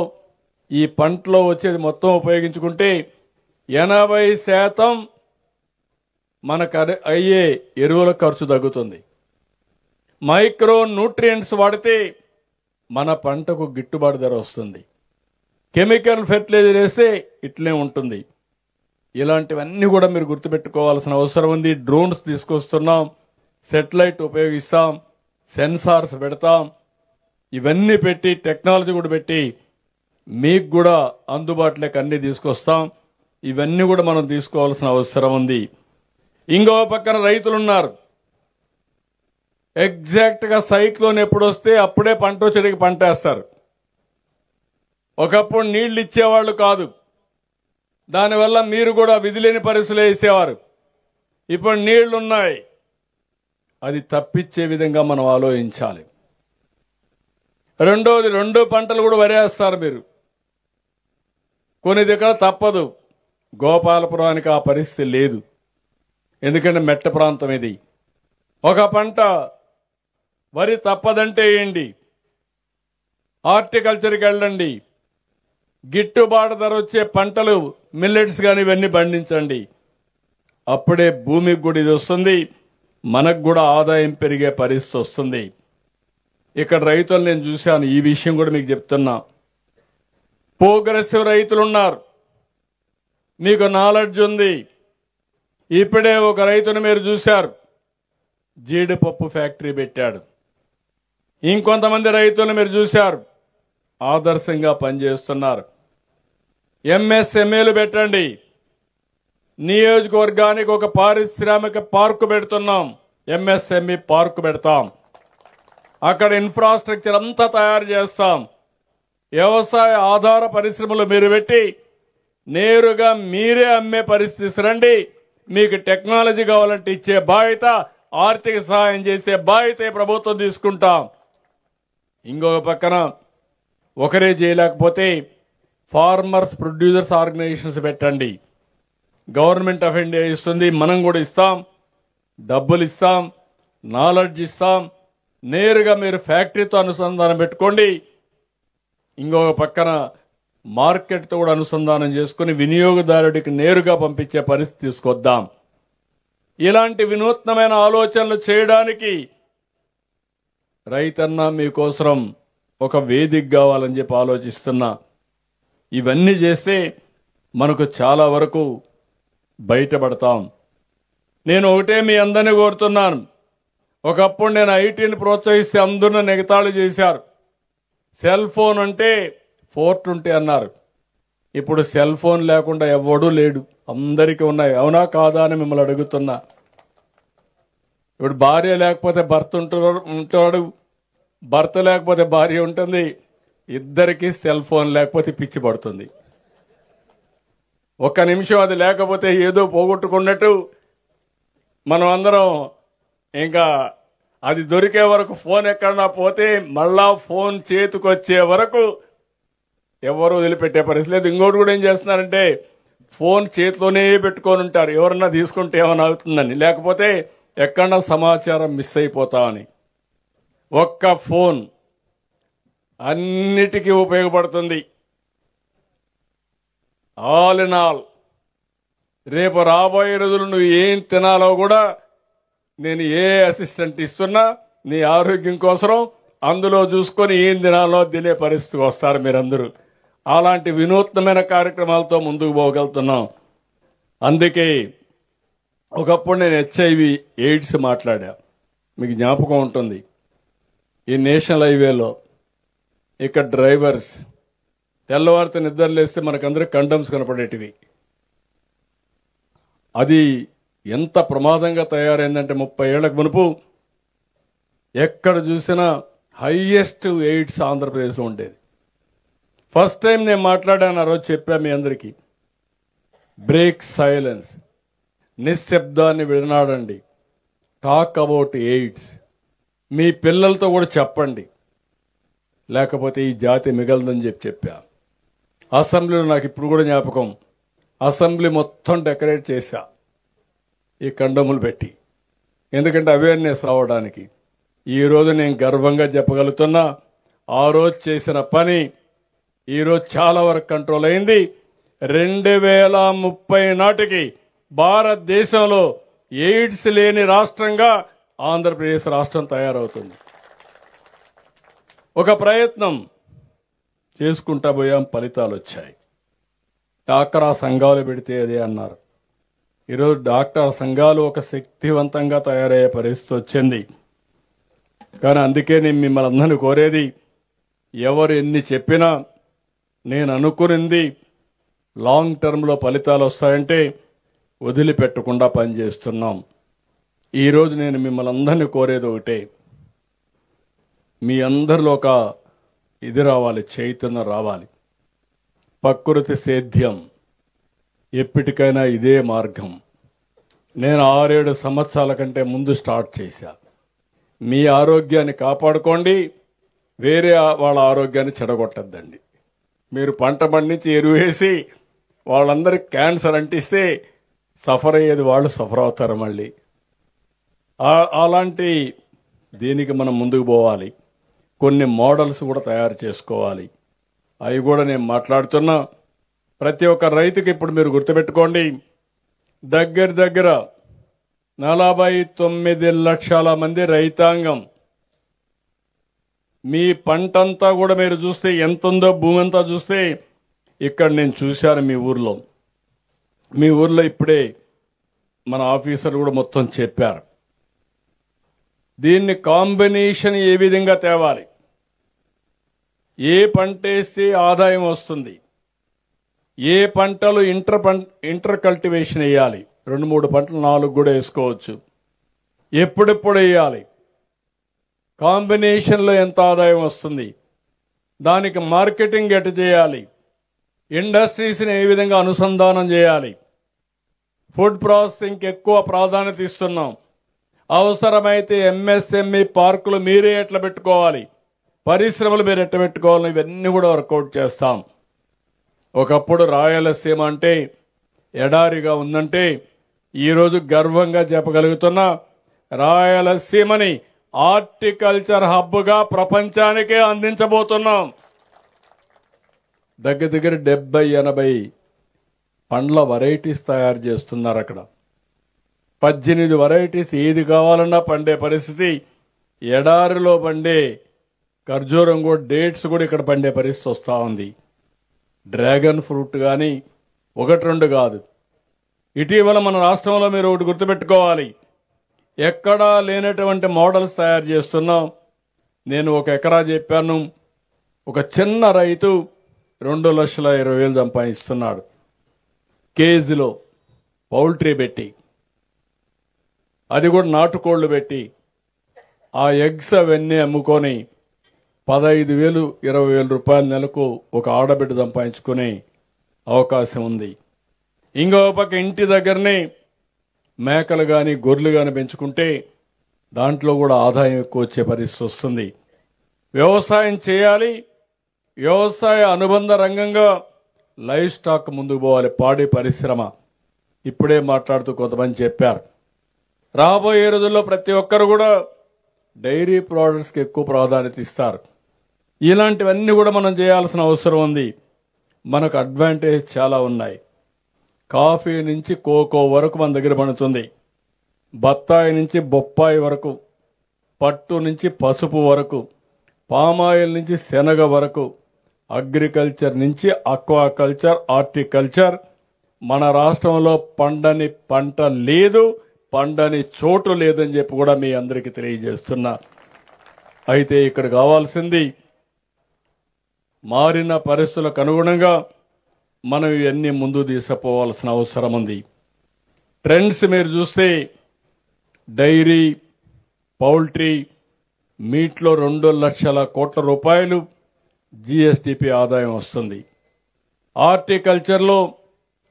ఈ పంటలో వచ్చేది మొత్తం ఉపయోగించుకుంటే 80% మనకు అయ్యే ఎరువుల ఖర్చు తగ్గుతుంది. మైక్రో న్యూట్రియంట్స్ వాడితే మన పంటకు గిట్టుబాటు ధర వస్తుంది. కెమికల్ ఫెర్టిలైజర్ వేస్తే ఇట్లే ఉంటుంది. ఇలాంటివన్నీ కూడా మీరు గుర్తుపెట్టుకోవాల్సిన అవసరం ఉంది. డ్రోన్స్ తీసుకొస్తున్నాం, సెటిలైట్ ఉపయోగిస్తాం, సెన్సార్స్ పెడతాం, ఇవన్నీ పెట్టి టెక్నాలజీ కూడా పెట్టి మీకు కూడా అందుబాటులోకి అన్ని తీసుకొస్తాం. ఇవన్నీ కూడా మనం తీసుకోవాల్సిన అవసరం ఉంది. ఇంకో పక్కన రైతులున్నారు. ఎగ్జాక్ట్ గా సైక్లోన్ ఎప్పుడు వస్తే అప్పుడే పంట వచ్చేటికి పంట వేస్తారు. ఒకప్పుడు నీళ్లు ఇచ్చేవాళ్లు కాదు, దానివల్ల మీరు కూడా విధిలేని పరిస్థితులు వేసేవారు. ఇప్పుడు నీళ్లున్నాయి, అది తప్పించే విధంగా మనం ఆలోచించాలి. రెండోది, 2 పంటలు కూడా వరేస్తారు మీరు. కొన్ని దగ్గర తప్పదు. గోపాలపురానికి ఆ పరిస్థితి లేదు, ఎందుకంటే మెట్ట ప్రాంతం ఇది. ఒక పంట వరి తప్పదంటే ఏంటి, హార్టికల్చర్కి వెళ్ళండి, గిట్టుబాటు ధర వచ్చే పంటలు మిల్లెట్స్ కానీ ఇవన్నీ పండించండి. అప్పుడే భూమికి కూడా ఇది వస్తుంది, మనకు కూడా ఆదాయం పెరిగే పరిస్థితి వస్తుంది. ఇక్కడ రైతులు నేను చూశాను, ఈ విషయం కూడా మీకు చెప్తున్నా. ప్రోగ్రెసివ్ రైతులున్నారు, మీకు నాలెడ్జ్ ఉంది. ఇప్పుడే ఒక రైతును మీరు చూశారు, జీడిపప్పు ఫ్యాక్టరీ పెట్టాడు. ఇంకొంతమంది రైతులను మీరు చూశారు, ఆదర్శంగా పనిచేస్తున్నారు. ఎంఎస్ఎంఏలు పెట్టండి. నియోజకవర్గానికి ఒక పారిశ్రామిక పార్కు పెడుతున్నాం, ఎంఎస్ఎంఈ పార్కు పెడతాం. అక్కడ ఇన్ఫ్రాస్ట్రక్చర్ అంతా తయారు చేస్తాం. వ్యవసాయ ఆధార పరిశ్రమలు మీరు పెట్టి నేరుగా మీరే అమ్మే పరిస్థితి రండి. మీకు టెక్నాలజీ కావాలంటే ఇచ్చే బాధ్యత, ఆర్థిక సహాయం చేసే బాధ్యత ప్రభుత్వం తీసుకుంటాం. ఇంకొక పక్కన ఒకరే చేయలేకపోతే ఫార్మర్స్ ప్రొడ్యూసర్స్ ఆర్గనైజేషన్స్ పెట్టండి. గవర్నమెంట్ ఆఫ్ ఇండియా ఇస్తుంది, మనం కూడా ఇస్తాం, డబ్బులు ఇస్తాం, నాలెడ్జ్ ఇస్తాం. నేరుగా మీరు ఫ్యాక్టరీతో అనుసంధానం పెట్టుకోండి. ఇంకొక పక్కన మార్కెట్తో కూడా అనుసంధానం చేసుకుని వినియోగదారుడికి నేరుగా పంపించే పరిస్థితి తీసుకొద్దాం. ఇలాంటి వినూత్నమైన ఆలోచనలు చేయడానికి రైతన్న మీకోసం ఒక వేదిక కావాలని చెప్పి ఆలోచిస్తున్నా. ఇవన్నీ చేస్తే మనకు చాలా వరకు బయటపడతాం. నేను ఒకటే మీ అందరినీ కోరుతున్నాను. ఒకప్పుడు నేను ఐటీని ప్రోత్సహిస్తే అందరూ నెగతాళి చేశారు. సెల్ ఫోన్ అంటే 420 అన్నారు. ఇప్పుడు సెల్ ఫోన్ లేకుండా ఎవడూ లేడు, అందరికీ ఉన్నాయి. అవునా కాదా అని మిమ్మల్ని అడుగుతున్నా. ఇప్పుడు భార్య లేకపోతే భర్త ఉంటాడు, భర్త లేకపోతే భార్య ఉంటుంది. ఇద్దరికి సెల్ ఫోన్ లేకపోతే పిచ్చి పడుతుంది. ఒక్క నిమిషం అది లేకపోతే ఏదో పోగొట్టుకున్నట్టు మనం అందరం ఇంకా అది దొరికే వరకు, ఫోన్ ఎక్కడన్నా పోతే మళ్ళా ఫోన్ చేతికొచ్చే వరకు ఎవరు వదిలిపెట్టే పరిస్థితి లేదు. ఇంకోటి కూడా ఏం చేస్తున్నారంటే ఫోన్ చేతిలోనే పెట్టుకొని ఉంటారు, ఎవరన్నా తీసుకుంటే ఏమైనా అవుతుందని, లేకపోతే ఎక్కడన్నా సమాచారం మిస్ అయిపోతామని. ఒక్క ఫోన్ అన్నిటికీ ఉపయోగపడుతుంది. ఆల్ ఇన్ ఆల్ రేపు రాబోయే రోజులు నువ్వు ఏం తినాలో కూడా నేను ఏ అసిస్టెంట్ ఇస్తున్నా నీ ఆరోగ్యం కోసం అందులో చూసుకొని ఏం తినాలో తినే పరిస్థితికి వస్తారు మీరందరూ. అలాంటి వినూత్నమైన కార్యక్రమాలతో ముందుకు పోగలుగుతున్నాం. అందుకే ఒకప్పుడు నేను హెచ్ఐవి ఎయిడ్స్ మాట్లాడా, మీకు జ్ఞాపకం ఉంటుంది. ఈ నేషనల్ హైవేలో ఇక్కడ డ్రైవర్స్ తెల్లవారితో నిద్రలేస్తే మనకందరూ కండమ్స్ కనపడేటివి. అది ఎంత ప్రమాదంగా తయారైందంటే 30 ఏళ్లకు మునుపు ఎక్కడ చూసినా హైయెస్ట్ ఎయిడ్స్ ఆంధ్రప్రదేశ్లో ఉండేది. ఫస్ట్ టైం నేను మాట్లాడాను, ఆ రోజు చెప్పా మీ అందరికీ, బ్రేక్ సైలెన్స్, నిశ్శబ్దాన్ని విడనాడండి, టాక్ అబౌట్ ఎయిడ్స్. మీ పిల్లలతో కూడా చెప్పండి, లేకపోతే ఈ జాతి మిగలదని చెప్పా. అసెంబ్లీలో నాకు ఇప్పుడు కూడా జ్ఞాపకం, అసెంబ్లీ మొత్తం డెకరేట్ చేశా ఈ కండములు పెట్టి, ఎందుకంటే అవేర్నెస్ రావడానికి. ఈరోజు నేను గర్వంగా చెప్పగలుగుతున్నా, ఆ రోజు చేసిన పని ఈరోజు చాలా వరకు కంట్రోల్ అయింది. 2030 నాటికి భారతదేశంలో ఎయిడ్స్ లేని రాష్ట్రంగా ఆంధ్రప్రదేశ్ రాష్ట్రం తయారవుతుంది. ఒక ప్రయత్నం చేసుకుంటా పోయాం, ఫలితాలు వచ్చాయి. డాక్టరా సంఘాలు పెడితే అదే అన్నారు. ఈరోజు డాక్టర్ సంఘాలు ఒక శక్తివంతంగా తయారయ్యే పరిస్థితి వచ్చింది. కానీ అందుకే నేను మిమ్మల్ని అందరినీ కోరేది, ఎవరు ఎన్ని చెప్పినా నేను అనుకున్నది లాంగ్ టర్మ్లో ఫలితాలు వస్తాయంటే వదిలిపెట్టకుండా పనిచేస్తున్నాం. ఈరోజు నేను మిమ్మల్ని అందరినీ కోరేది ఒకటే, మీ అందరిలో ఒక ఇది రావాలి, చైతన్యం రావాలి. ప్రకృతి సేద్యం ఎప్పటికైనా ఇదే మార్గం. నేను 6-7 సంవత్సరాల కంటే ముందు స్టార్ట్ చేశా. మీ ఆరోగ్యాన్ని కాపాడుకోండి, వేరే వాళ్ళ ఆరోగ్యాన్ని చెడగొట్టద్దండి. మీరు పంట పండించి ఎరువు వేసి వాళ్ళందరికీ క్యాన్సర్ అంటిస్తే సఫర్ అయ్యేది వాళ్ళు సఫర్ అవుతారు. మళ్ళీ అలాంటి దీనికి మనం ముందుకు పోవాలి. కొన్ని మోడల్స్ కూడా తయారు చేసుకోవాలి. అవి కూడా నేను మాట్లాడుతున్నా. ప్రతి ఒక్క రైతుకి ఇప్పుడు మీరు గుర్తుపెట్టుకోండి, దగ్గర 49 లక్షల మంది రైతాంగం. మీ పంటంతా కూడా మీరు చూస్తే ఎంత ఉందో, భూమి అంతా చూస్తే ఇక్కడ నేను చూశాను. మీ ఊర్లో ఇప్పుడే మన ఆఫీసర్ కూడా మొత్తం చెప్పారు. దీన్ని కాంబినేషన్ ఏ విధంగా తేవాలి, ఏ పంట వేస్తే ఆదాయం వస్తుంది, ఏ పంటలు ఇంటర్ కల్టివేషన్ వేయాలి, 2-3 పంటలు 4 కూడా వేసుకోవచ్చు, ఎప్పుడెప్పుడు వేయాలి, కాంబినేషన్లో ఎంత ఆదాయం వస్తుంది, దానికి మార్కెటింగ్ ఎటు చేయాలి, ఇండస్ట్రీస్ని ఏ విధంగా అనుసంధానం చేయాలి, ఫుడ్ ప్రాసెసింగ్కి ఎక్కువ ప్రాధాన్యత ఇస్తున్నాం. అవసరమైతే ఎంఎస్ఎంఈ పార్కులు మీరే ఎట్లా పెట్టుకోవాలి, పరిశ్రమలు మీరు ఎట్లా పెట్టుకోవాలి, ఇవన్నీ కూడా వర్కౌట్ చేస్తాం. ఒకప్పుడు రాయలసీమ అంటే ఎడారిగా ఉందంటే ఈరోజు గర్వంగా చెప్పగలుగుతున్నా, రాయలసీమని హార్టికల్చర్ హబ్గా ప్రపంచానికే అందించబోతున్నాం. దగ్గర 70-80 పండ్ల వెరైటీస్ తయారు చేస్తున్నారు. అక్కడ 18 వెరైటీస్ ఏది కావాలన్నా పండే పరిస్థితి. ఎడారిలో పండే ఖర్జూరం కూడా, డేట్స్ కూడా ఇక్కడ పండే పరిస్థితి వస్తూ ఉంది. డ్రాగన్ ఫ్రూట్ కానీ 1-2 కాదు. ఇటీవల మన రాష్ట్రంలో మీరు ఒకటి గుర్తుపెట్టుకోవాలి, ఎక్కడా లేనటువంటి మోడల్స్ తయారు చేస్తున్నాం. నేను 1 ఎకరా చెప్పాను, ఒక చిన్న రైతు 2,20,000 సంపాదిస్తున్నాడు. కేజీలో పౌల్ట్రీ పెట్టి, అది కూడా నాటుకోళ్లు పెట్టి, ఆ ఎగ్స్ అవన్నీ అమ్ముకొని 15,000, 20,000 రూపాయల నెలకు ఒక ఆడబిడ్డ సంపాదించుకునే అవకాశం ఉంది. ఇంకో పక్క ఇంటి దగ్గరనే మేకలు కానీ గొర్రెలు కానీ పెంచుకుంటే దాంట్లో కూడా ఆదాయం ఎక్కువ వచ్చే పరిస్థితి వస్తుంది. వ్యవసాయం చేయాలి. వ్యవసాయ అనుబంధ రంగంగా లైవ్ స్టాక్ ముందుకు పోవాలి. పాడి పరిశ్రమ ఇప్పుడే మాట్లాడుతూ కొంతమంది చెప్పారు. రాబోయే రోజుల్లో ప్రతి ఒక్కరు కూడా డైరీ ప్రోడక్ట్స్కి ఎక్కువ ప్రాధాన్యత ఇస్తారు. ఇలాంటివన్నీ కూడా మనం చేయాల్సిన అవసరం ఉంది. మనకు అడ్వాంటేజ్ చాలా ఉన్నాయి. కాఫీ నుంచి కోకో వరకు మన దగ్గర పండుతుంది. బత్తాయి నుంచి బొప్పాయి వరకు, పట్టు నుంచి పసుపు వరకు, పామాయిల్ నుంచి శనగ వరకు, అగ్రికల్చర్ నుంచి అక్వాకల్చర్, హార్టికల్చర్. మన రాష్ట్రంలో పండని పంట లేదు, పండని చోటు లేదని చెప్పి కూడా మీ అందరికీ తెలియజేస్తున్నా. అయితే ఇక్కడ కావాల్సింది మారిన పరిస్థితులకు అనుగుణంగా మనం ఇవన్నీ ముందు తీసుకుపోవాల్సిన అవసరం ఉంది. ట్రెండ్స్ మీరు చూస్తే డైరీ, పౌల్ట్రీ, మీట్లో 2 లక్షల కోట్ల రూపాయలు జీఎస్టీపీ ఆదాయం వస్తుంది. హార్టికల్చర్లో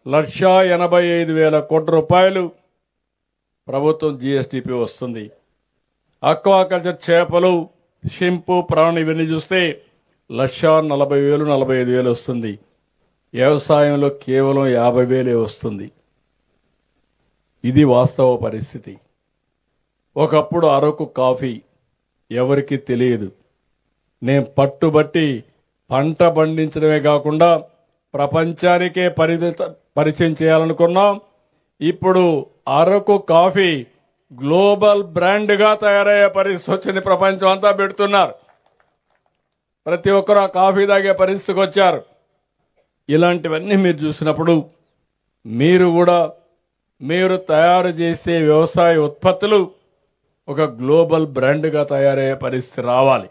1,85,000 కోట్ల రూపాయలు ప్రభుత్వం జీఎస్టీపీ వస్తుంది. అక్వాకల్చర్ చేపలు, షింపు, ప్రాణి ఇవన్నీ చూస్తే 1,40,000, 45,000 వస్తుంది. వ్యవసాయంలో కేవలం 50,000 వస్తుంది. ఇది వాస్తవ పరిస్థితి. ఒకప్పుడు అరకు కాఫీ ఎవరికి తెలియదు. నేను పట్టుబట్టి పంట పండించడమే కాకుండా ప్రపంచానికే పరిచయం చేయాలనుకున్నాం. ఇప్పుడు అరకు కాఫీ గ్లోబల్ బ్రాండ్గా తయారయ్యే పరిస్థితి వచ్చింది. ప్రపంచం అంతా పెడుతున్నారు. ప్రతి ఒక్కరు ఆ కాఫీ తాగే పరిస్థితికి వచ్చారు. ఇలాంటివన్నీ మీరు చూసినప్పుడు మీరు తయారు చేసే వ్యవసాయ ఉత్పత్తులు ఒక గ్లోబల్ బ్రాండ్గా తయారయ్యే పరిస్థితి రావాలి.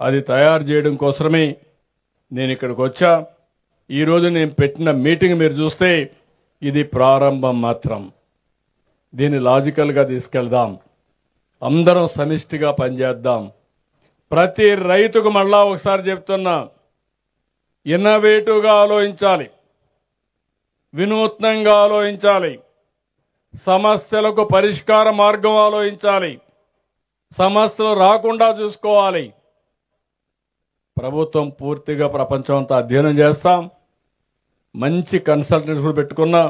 అది తయారు చేయడం కోసమే నేను ఇక్కడికి వచ్చా. ఈరోజు నేను పెట్టిన మీటింగ్ మీరు చూస్తే ఇది ప్రారంభం మాత్రం. దీన్ని లాజికల్గా తీసుకెళ్దాం. అందరం సమిష్టిగా పనిచేద్దాం. ప్రతి రైతుకు మళ్ళా ఒకసారి చెప్తున్నా, ఇన్నోవేటివ్గా ఆలోచించాలి, వినూత్నంగా ఆలోచించాలి, సమస్యలకు పరిష్కార మార్గం ఆలోచించాలి, సమస్యలు రాకుండా చూసుకోవాలి. ప్రభుత్వం పూర్తిగా ప్రపంచం అంతా అధ్యయనం చేస్తాం. మంచి కన్సల్టెంట్స్ కూడా పెట్టుకున్నా.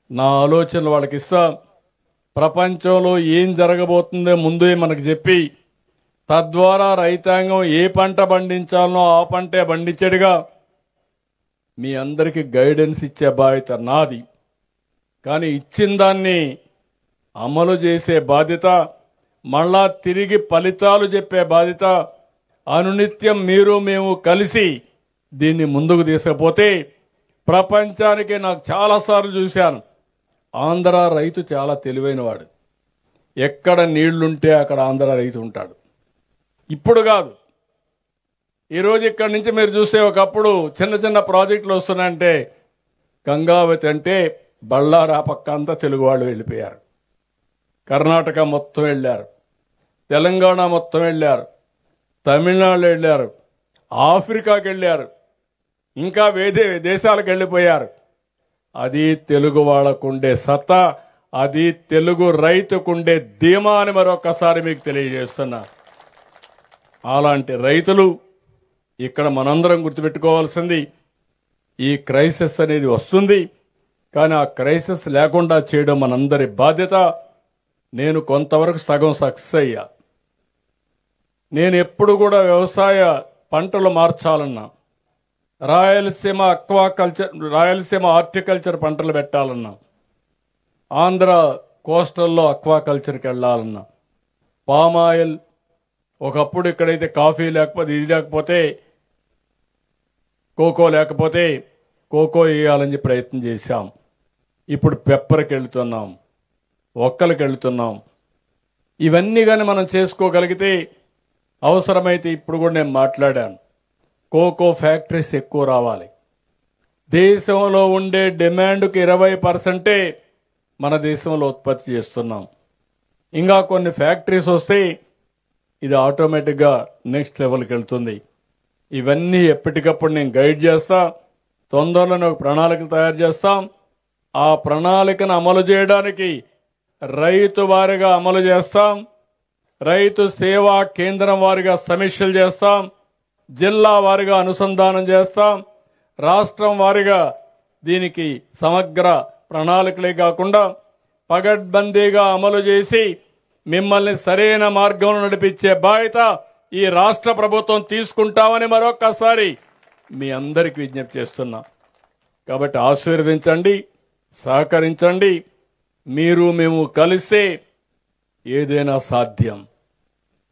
నా ఆలోచనలు వాళ్ళకి ఇస్తా. ప్రపంచంలో ఏం జరగబోతుందో ముందే మనకు చెప్పి తద్వారా రైతాంగం ఏ పంట పండించాలనో ఆ పంటే పండించేట్టుగా మీ అందరికీ గైడెన్స్ ఇచ్చే బాధ్యత నాది. కానీ ఇచ్చిన దాన్ని అమలు చేసే బాధ్యత, మళ్ళా తిరిగి ఫలితాలు చెప్పే బాధ్యత అనునిత్యం మేము కలిసి దీన్ని ముందుకు తీసుకుపోతే ప్రపంచానికి నాకు చాలాసార్లు చూశాను. ఆంధ్ర రైతు చాలా తెలివైనవాడు. ఎక్కడ నీళ్లుంటే అక్కడ ఆంధ్ర రైతు ఉంటాడు. ఇప్పుడు కాదు, ఈరోజు ఇక్కడి నుంచి మీరు చూస్తే ఒకప్పుడు చిన్న చిన్న ప్రాజెక్టులు వస్తున్నాయంటే గంగావతి అంటే బళ్ళారా పక్క అంతా తెలుగు వాళ్ళు వెళ్ళిపోయారు. కర్ణాటక మొత్తం వెళ్ళారు, తెలంగాణ మొత్తం వెళ్ళారు, తమిళనాడు వెళ్ళారు, ఆఫ్రికాకి వెళ్ళారు, ఇంకా వేరే దేశాలకు వెళ్ళిపోయారు. అది తెలుగు వాళ్ళకుండే సత్తా, అది తెలుగు రైతుకుండే ధీమా అని మరొకసారి మీకు తెలియజేస్తున్నా. అలాంటి రైతులు ఇక్కడ మనందరం గుర్తుపెట్టుకోవాల్సింది, ఈ క్రైసిస్ అనేది వస్తుంది, కానీ ఆ క్రైసిస్ లేకుండా చేయడం మనందరి బాధ్యత. నేను కొంతవరకు సగం సక్సెస్ అయ్యా. నేను ఎప్పుడు కూడా వ్యవసాయ పంటలు మార్చాలన్నా, రాయలసీమ హార్టికల్చర్ పంటలు పెట్టాలన్నా, ఆంధ్ర కోస్టల్లో అక్వాకల్చర్కి వెళ్ళాలన్నా, పామాయిల్ ఒకప్పుడు ఇక్కడైతే కాఫీ లేకపోతే ఇది లేకపోతే కోకో లేకపోతే కోకో వేయాలని ప్రయత్నం చేశాం. ఇప్పుడు పెప్పర్కి వెళ్తున్నాం, ఒక్కలకి వెళ్తున్నాం. ఇవన్నీ కానీ మనం చేసుకోగలిగితే, అవసరమైతే ఇప్పుడు కూడా నేను మాట్లాడాను, కోకో ఫ్యాక్టరీస్ ఎక్కువ రావాలి. దేశంలో ఉండే డిమాండ్కు 20% మన దేశంలో ఉత్పత్తి చేస్తున్నాం. ఇంకా కొన్ని ఫ్యాక్టరీస్ వస్తే ఇది ఆటోమేటిక్గా నెక్స్ట్ లెవెల్కి వెళ్తుంది. ఇవన్నీ ఎప్పటికప్పుడు నేను గైడ్ చేస్తా. తొందరలోనే ఒక ప్రణాళిక తయారు చేస్తాం. ఆ ప్రణాళికను అమలు చేయడానికి రైతు వారిగా అమలు చేస్తాం. రైతు సేవా కేంద్రం వారిగా సమీక్షలు చేస్తాం. జిల్లా వారిగా అనుసంధానం చేస్తాం. రాష్ట్రం వారిగా దీనికి సమగ్ర ప్రణాళికలే కాకుండా పగడ్బందీగా అమలు చేసి మిమ్మల్ని సరైన మార్గంలో నడిపించే బాధ్యత ఈ రాష్ట్ర ప్రభుత్వం తీసుకుంటామని మరొక్కసారి మీ అందరికీ విజ్ఞప్తి చేస్తున్నా. కాబట్టి ఆశీర్వదించండి, సహకరించండి. మేము కలిస్తే ఏదైనా సాధ్యం.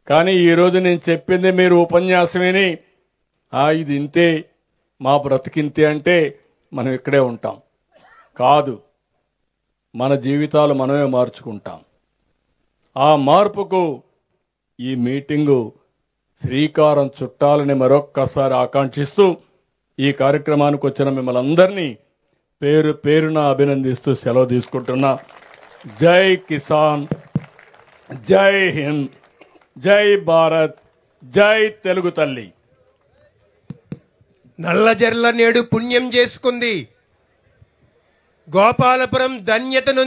కానీ ఈరోజు నేను చెప్పింది మీరు ఉపన్యాసం విని ఇది ఇంతే, మా బ్రతికింతే అంటే మనం ఇక్కడే ఉంటాం. కాదు, మన జీవితాలు మనమే మార్చుకుంటాం. ఆ మార్పుకు ఈ మీటింగు శ్రీకారం చుట్టాలని మరొక్కసారి ఆకాంక్షిస్తూ ఈ కార్యక్రమానికి వచ్చిన మిమ్మల్ని అందరినీ పేరు పేరున అభినందిస్తూ సెలవు తీసుకుంటున్నా. జై కిసాన్, జై హింద్, జై భారత్, జై తెలుగు తల్లి. నల్లజర్ల నేడు పుణ్యం చేసుకుంది. గోపాలపురం ధన్యతను